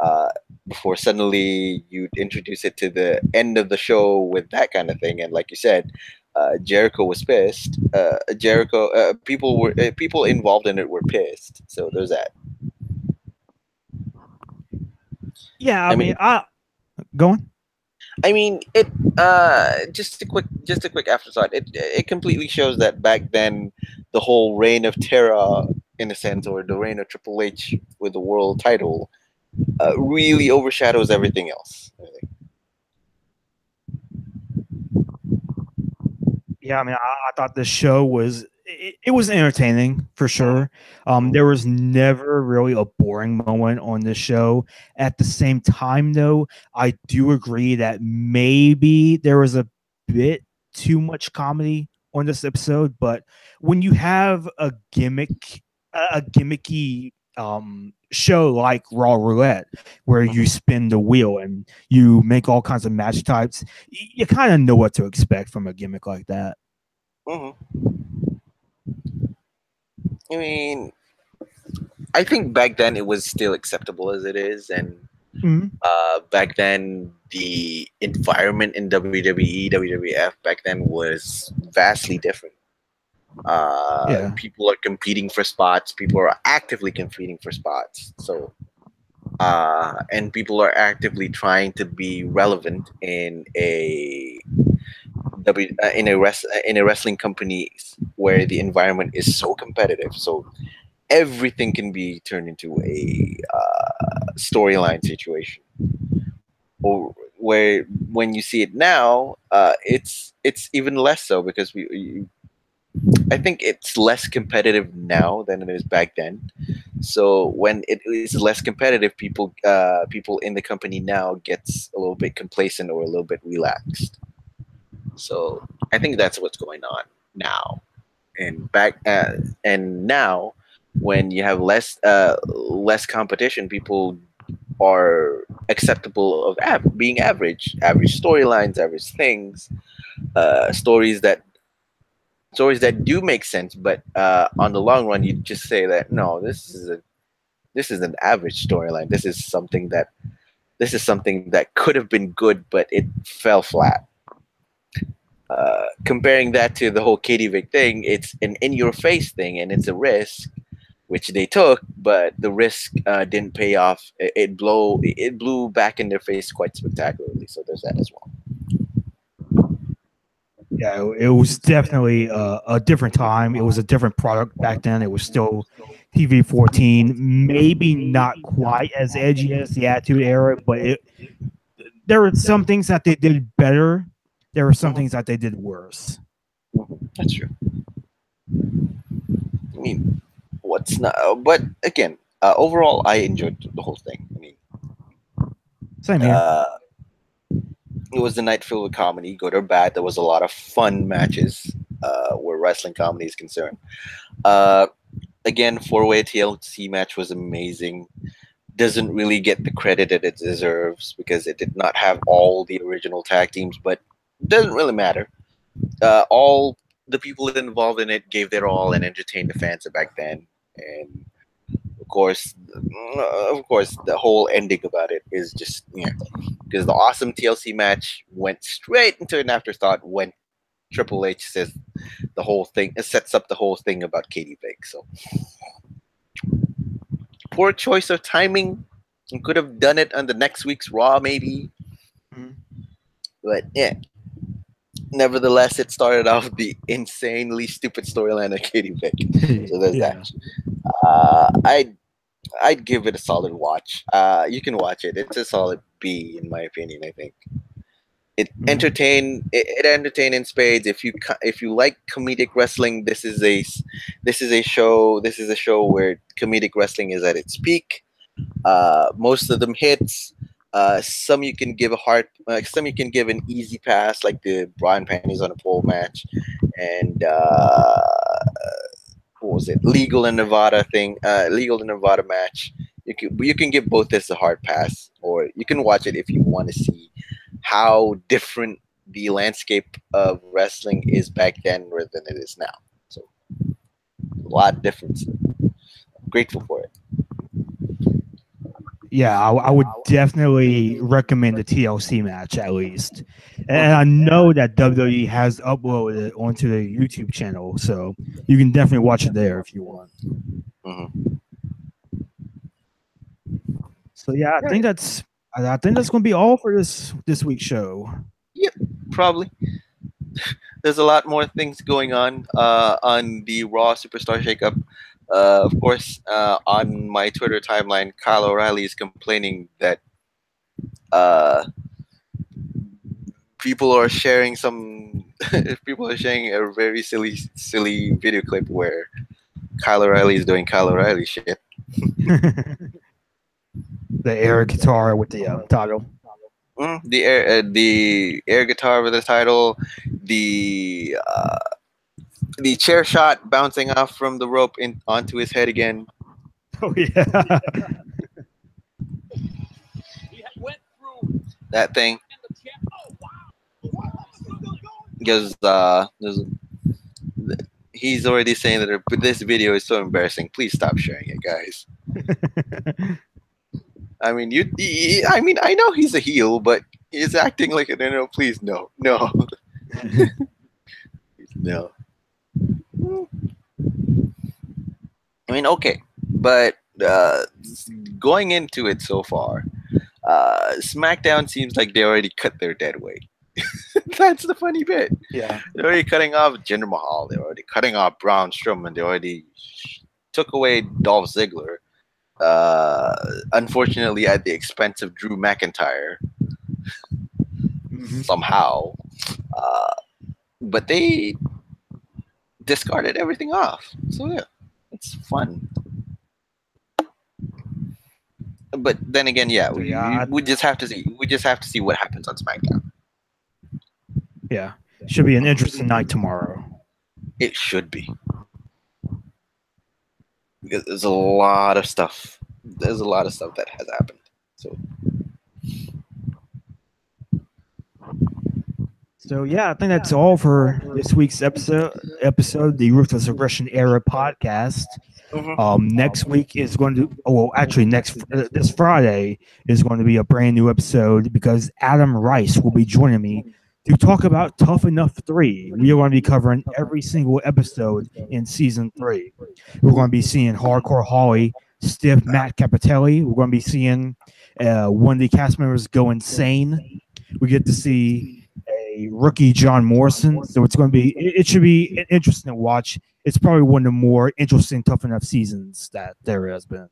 [SPEAKER 2] uh, before suddenly you introduce it to the end of the show with that kind of thing. And like you said, Jericho was pissed. People involved in it were pissed. So there's that.
[SPEAKER 1] Yeah,
[SPEAKER 2] I mean,
[SPEAKER 1] I go on.
[SPEAKER 2] it. Just a quick afterthought. It completely shows that back then, the whole reign of terror, in a sense, or the reign of Triple H with the world title, really overshadows everything else. Really.
[SPEAKER 1] Yeah, I mean, I thought the show was it was entertaining for sure. There was never really a boring moment on this show. At the same time, though, I do agree that maybe there was a bit too much comedy on this episode. But when you have a gimmicky show like Raw Roulette, where you spin the wheel and you make all kinds of match types, you kind of know what to expect from a gimmick like that.
[SPEAKER 2] Mm-hmm. I mean, I think back then it was still acceptable as it is, and back then the environment in WWE, WWF back then was vastly different.
[SPEAKER 1] Yeah.
[SPEAKER 2] People are competing for spots. People are actively competing for spots. So, and people are actively trying to be relevant in in a wrestling company where the environment is so competitive. So everything can be turned into a storyline situation. or where when you see it now, it's even less so because I think it's less competitive now than it is back then. So when it is less competitive, people in the company now gets a little bit complacent or a little bit relaxed. So I think that's what's going on now. And now when you have less competition, people are acceptable of being average storylines, average things, stories that do make sense, but on the long run, you just say that no, this is an average storyline. This is something that could have been good, but it fell flat. Comparing that to the whole Katie Vick thing, it's an in-your-face thing, and it's a risk which they took, but the risk didn't pay off. It blew back in their face quite spectacularly. So there's that as well.
[SPEAKER 1] Yeah, it was definitely a different time. It was a different product back then. It was still TV 14, maybe not quite as edgy as the Attitude Era, but there were some things that they did better. There were some
[SPEAKER 2] Mhm.
[SPEAKER 1] things that they did worse.
[SPEAKER 2] That's true. I mean, what's not? But again, overall, I enjoyed the whole thing. I mean,
[SPEAKER 1] Same here.
[SPEAKER 2] it was a night filled with comedy, good or bad. There was a lot of fun matches where wrestling comedy is concerned. Uh, Again, four-way TLC match was amazing. Doesn't really get the credit that it deserves because it did not have all the original tag teams, but doesn't really matter. All the people involved in it gave their all and entertained the fans back then. And of course, the whole ending about it is just because the awesome TLC match went straight into an afterthought when Triple H says the whole thing. It sets up the whole thing about Katie Vick. So poor choice of timing. You could have done it on the next week's Raw, maybe.
[SPEAKER 1] Mhm.
[SPEAKER 2] But yeah, nevertheless, it started off the insanely stupid storyline of Katie Vick. So there's
[SPEAKER 1] Yeah.
[SPEAKER 2] that. I'd give it a solid watch. You can watch it. It's a solid B in my opinion. I think it entertained in spades. If you like comedic wrestling, this is a show where comedic wrestling is at its peak. Most of them hits. Some you can give an easy pass, like the bra and panties on a pole match, and what was it? Legal in Nevada match. You can give both this a hard pass, or you can watch it if you want to see how different the landscape of wrestling is back then rather than it is now. So a lot of difference. I'm grateful for it.
[SPEAKER 1] Yeah, I would definitely recommend the TLC match at least. And I know that WWE has uploaded it onto the YouTube channel, so you can definitely watch it there if you want.
[SPEAKER 2] Hmm.
[SPEAKER 1] So yeah, I think that's going to be all for this week's show.
[SPEAKER 2] Yep, probably. There's a lot more things going on the Raw Superstar Shakeup. Of course, on my Twitter timeline, Kyle O'Reilly is complaining that uh, people are sharing some. People are sharing a very silly video clip where Kyle O'Reilly is doing Kyle O'Reilly shit.
[SPEAKER 1] The air guitar with the title.
[SPEAKER 2] The air guitar with the title, the the chair shot bouncing off from the rope onto his head again.
[SPEAKER 1] Oh yeah.
[SPEAKER 2] That thing. Because he's already saying that this video is so embarrassing. Please stop sharing it, guys. I mean, I mean, I know he's a heel, but he's acting like it. No, please, no, no. I mean, okay, but going into it so far, SmackDown seems like they already cut their dead weight. That's the funny bit.
[SPEAKER 1] Yeah.
[SPEAKER 2] They're already cutting off Jinder Mahal. They're already cutting off Braun Strowman. They already took away Dolph Ziggler. Unfortunately, at the expense of Drew McIntyre. somehow, uh, but they discarded everything off. So yeah, it's fun. But then again, yeah,
[SPEAKER 1] So yeah,
[SPEAKER 2] we just have to see. We just have to see what happens on SmackDown.
[SPEAKER 1] yeah, should be an interesting night tomorrow.
[SPEAKER 2] It should be, because there's a lot of stuff. There's a lot of stuff that has happened.
[SPEAKER 1] So yeah, I think that's all for this week's episode, the Ruthless Aggression Era podcast. Next week is going to, actually this Friday is going to be a brand new episode because Adam Rice will be joining me to talk about Tough Enough 3. We are going to be covering every single episode in season 3. We're going to be seeing Hardcore Holly, Stiff Matt Capitelli. We're going to be seeing one of the cast members go insane. We get to see a rookie John Morrison, so it's going to be, it should be an interesting watch. It's probably one of the more interesting Tough Enough seasons that there has been.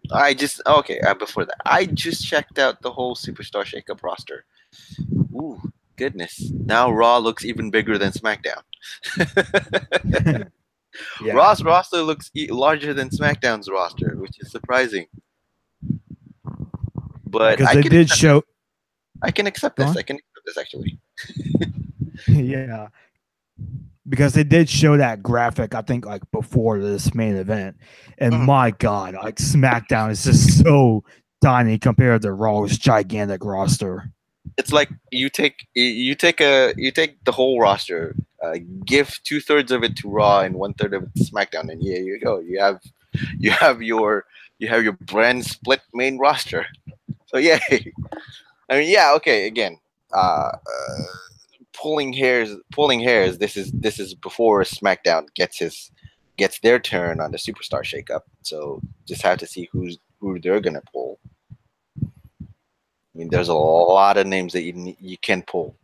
[SPEAKER 2] Before that, I just checked out the whole Superstar Shakeup roster. Ooh, goodness! Now Raw looks even bigger than SmackDown.
[SPEAKER 1] Yeah.
[SPEAKER 2] Raw's roster looks larger than SmackDown's roster, which is surprising. But
[SPEAKER 1] because they did show.
[SPEAKER 2] I can accept this. I can accept this actually.
[SPEAKER 1] Yeah. Because they did show that graphic, I think, like before this main event, and my God, like SmackDown is just so tiny compared to Raw's gigantic roster.
[SPEAKER 2] It's like you take the whole roster, give 2/3 of it to Raw and 1/3 of it to SmackDown, and yeah, you go. You have your brand split main roster. So yeah, I mean, yeah, okay. Again, pulling hairs. This is before SmackDown gets their turn on the Superstar Shakeup. So just have to see who they're gonna pull. I mean, there's a lot of names that you can pull.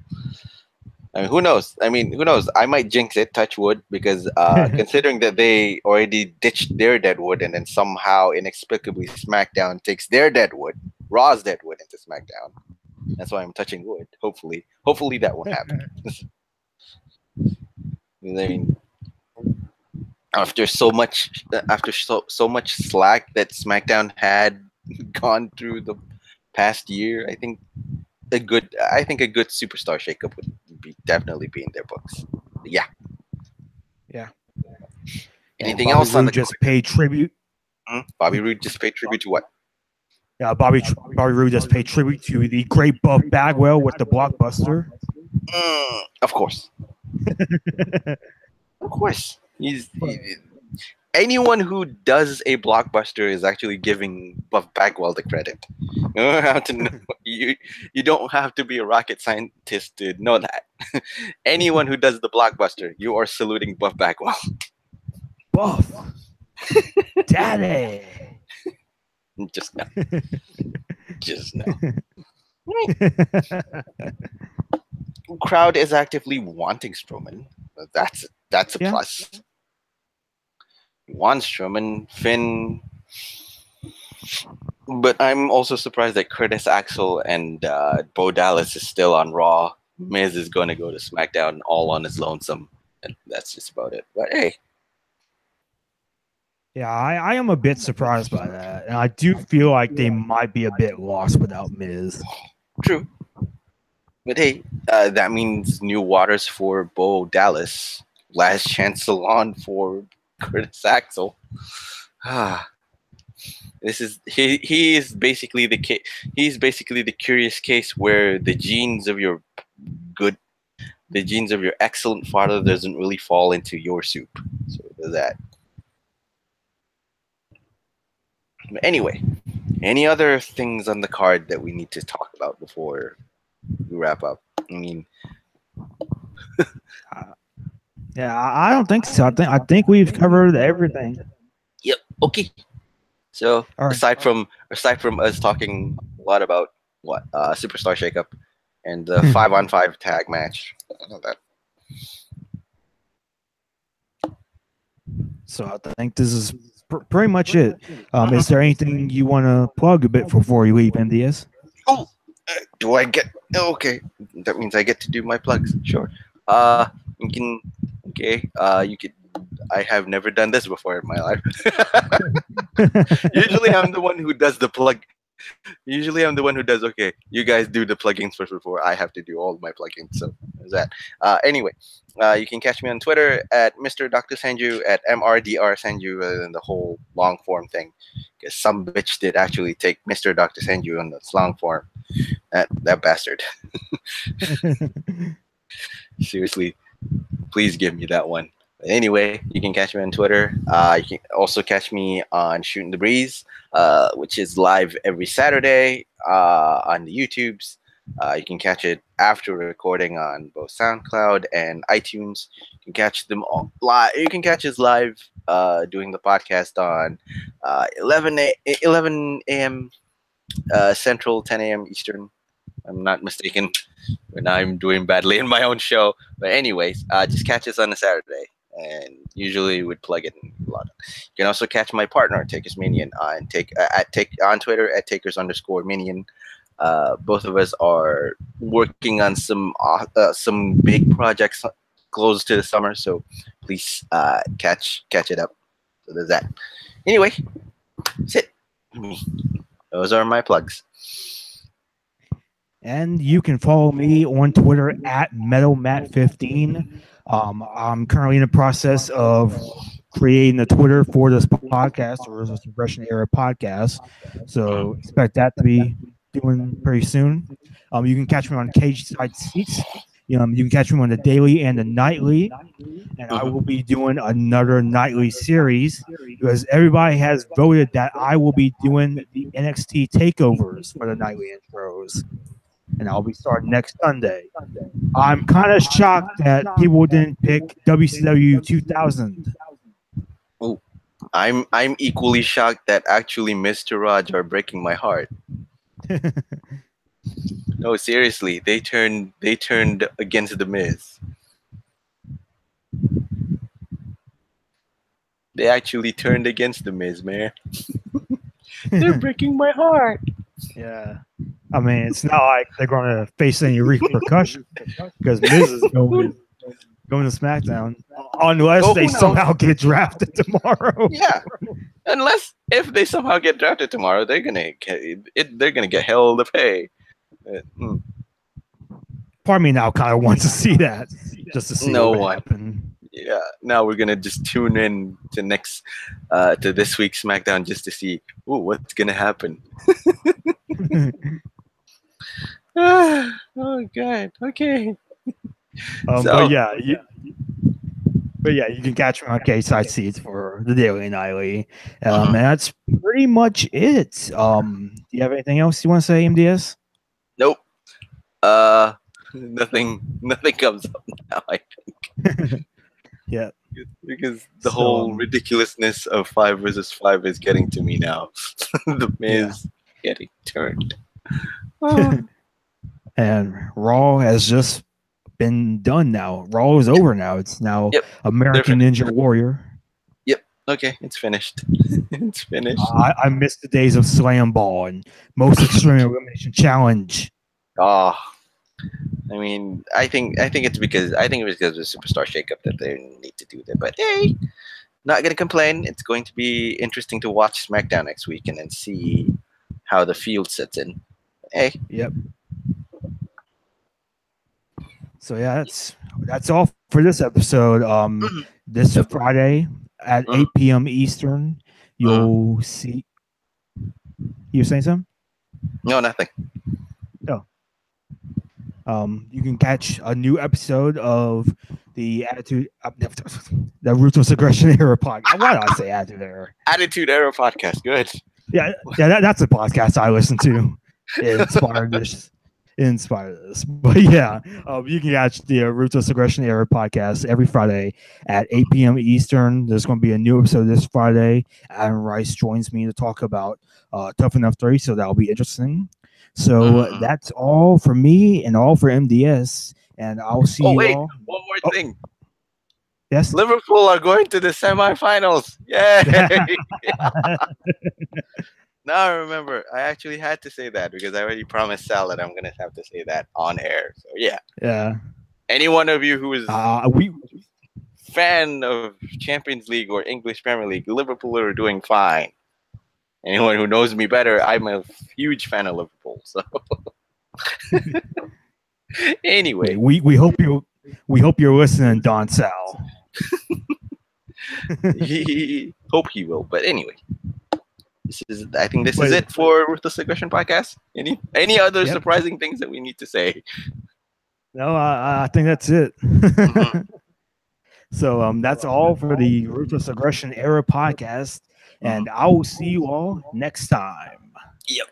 [SPEAKER 2] I mean, who knows? I might jinx it, touch wood, because considering that they already ditched their Deadwood and then somehow inexplicably SmackDown takes their Deadwood, Raw's Deadwood, into SmackDown. That's why I'm touching wood. Hopefully that won't happen. I mean, after so much slack that SmackDown had gone through the past year, I think a good Superstar Shakeup would definitely be in their books. Yeah. Anything else on the
[SPEAKER 1] just paid tribute?
[SPEAKER 2] Bobby Roode just paid tribute to what?
[SPEAKER 1] Yeah, Bobby Roode just paid tribute to the great Buff Bagwell with the blockbuster.
[SPEAKER 2] Of course. Of course. Anyone who does a blockbuster is actually giving Buff Bagwell the credit. You don't have to know, you don't have to be a rocket scientist to know that. Anyone who does the blockbuster, you are saluting Buff Bagwell.
[SPEAKER 1] Buff, Daddy.
[SPEAKER 2] Just no. Just no. Crowd is actively wanting Strowman. That's a plus. Wants Strowman, Finn, but I'm also surprised that Curtis Axel and Bo Dallas is still on Raw. Miz is going to go to SmackDown all on his lonesome, and that's just about it. But hey,
[SPEAKER 1] yeah, I am a bit surprised by that, and I do feel like they might be a bit lost without Miz.
[SPEAKER 2] True, but hey, that means new waters for Bo Dallas. Last chance salon for Curtis Axel. This is he is basically the he's basically the curious case where the genes of your excellent father doesn't really fall into your soup. So there's that. Anyway, any other things on the card that we need to talk about before we wrap up? I mean,
[SPEAKER 1] yeah, I don't think so. I think we've covered everything.
[SPEAKER 2] Yep. Okay. So aside from us talking a lot about what Superstar Shakeup and the 5-on-5 tag match, I know that.
[SPEAKER 1] So I think this is pretty much it. Is there anything you want to plug a bit before you leave, MDS?
[SPEAKER 2] Oh, do I get? Okay, that means I get to do my plugs. Sure. Uh, you can. Okay. You could. I have never done this before in my life. Usually, I'm the one who does the plug. Usually, I'm the one who does. Okay, you guys do the plugins first before I have to do all my plugins. So there's that. Anyway, you can catch me on Twitter at Mr. Doctor Senju at MRDR Senju, rather than the whole long form thing, because some bitch did actually take Mr. Doctor Senju on the long form. That bastard. Seriously, please give me that one. But anyway, you can catch me on Twitter. You can also catch me on Shootin da Breeze, which is live every Saturday on the YouTubes. You can catch it after recording on both SoundCloud and iTunes. You can catch them all live. You can catch us live doing the podcast on 11 a.m. Central, 10 a.m. Eastern. I'm not mistaken. When I'm doing badly in my own show. But anyways, just catch us on a Saturday, and usually would plug it in a lot. You can also catch my partner Takers Minion on on Twitter at Takers_Minion. Both of us are working on some big projects close to the summer, so please catch it up. So there's that. Anyway, sit me. Those are my plugs.
[SPEAKER 1] And you can follow me on Twitter at MetalMat15. I'm currently in the process of creating a Twitter for this podcast, or this Russian Era podcast. So expect that to be doing pretty soon. You can catch me on Cage Side Seats. You can catch me on the daily and the nightly. And I will be doing another nightly series because everybody has voted that I will be doing the NXT takeovers for the nightly intros, and I'll be starting next Sunday. I'm kind of shocked that people didn't pick WCW 2000.
[SPEAKER 2] Oh, I'm equally shocked that actually Mr. Raj are breaking my heart. No, seriously, they turned against the Miz. They actually turned against the Miz, man. They're breaking my heart.
[SPEAKER 1] Yeah. I mean, it's not like they're going to face any repercussions because Miz is going to SmackDown unless they somehow get drafted tomorrow.
[SPEAKER 2] Yeah, unless if they somehow get drafted tomorrow, they're gonna get hell to pay.
[SPEAKER 1] Part of me now kind of wants to see that, just to see what would happen.
[SPEAKER 2] Yeah, now we're gonna just tune in to to this week's SmackDown just to see what's gonna happen. Oh God. Okay.
[SPEAKER 1] But yeah, you can catch me on K-Side Seats for the daily and nightly. And that's pretty much it. Do you have anything else you want to say, MDS?
[SPEAKER 2] Nope. Nothing comes up now, I think.
[SPEAKER 1] Yeah.
[SPEAKER 2] Because the whole ridiculousness of 5 versus 5 is getting to me now. The Miz getting turned.
[SPEAKER 1] And Raw has just been done now. Raw is over now. It's now American Ninja Warrior.
[SPEAKER 2] Yep. Okay, it's finished. It's finished.
[SPEAKER 1] I missed the days of Slam Ball and Most Extreme Elimination Challenge.
[SPEAKER 2] Oh, I mean, I think it's because of the Superstar shakeup that they need to do that. But hey, not gonna complain. It's going to be interesting to watch SmackDown next week and then see how the field sets in. Hey.
[SPEAKER 1] Yep. So yeah, that's all for this episode. This Friday at 8 p.m. Eastern, you'll see. You saying something?
[SPEAKER 2] No, nothing.
[SPEAKER 1] Oh. You can catch a new episode of the the Ruthless Aggression Era podcast. Why did I say Attitude Era?
[SPEAKER 2] Attitude Era podcast. Good.
[SPEAKER 1] Yeah, that's a podcast I listen to. It inspired this. But yeah, you can catch the Ruthless Aggression Era podcast every Friday at 8 p.m. Eastern. There's going to be a new episode this Friday. Adam Rice joins me to talk about Tough Enough 3, so that'll be interesting. So that's all for me and all for MDS, and I'll see you all.
[SPEAKER 2] One more thing.
[SPEAKER 1] Yes?
[SPEAKER 2] Liverpool are going to the semifinals. Yay! Now I remember. I actually had to say that because I already promised Sal that I'm gonna have to say that on air. So yeah,
[SPEAKER 1] Yeah.
[SPEAKER 2] any one of you who is
[SPEAKER 1] We
[SPEAKER 2] fan of Champions League or English Premier League, Liverpool are doing fine. Anyone who knows me better, I'm a huge fan of Liverpool. So anyway,
[SPEAKER 1] we hope you're listening, Don Sal.
[SPEAKER 2] hope he will. But anyway, I think this is it for Ruthless Aggression podcast. Any other surprising things that we need to say?
[SPEAKER 1] No, I think that's it.
[SPEAKER 2] Mm-hmm.
[SPEAKER 1] So that's all for the Ruthless Aggression Era podcast, and I will see you all next time.
[SPEAKER 2] Yep.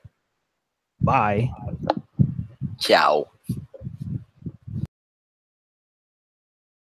[SPEAKER 1] Bye.
[SPEAKER 2] Ciao.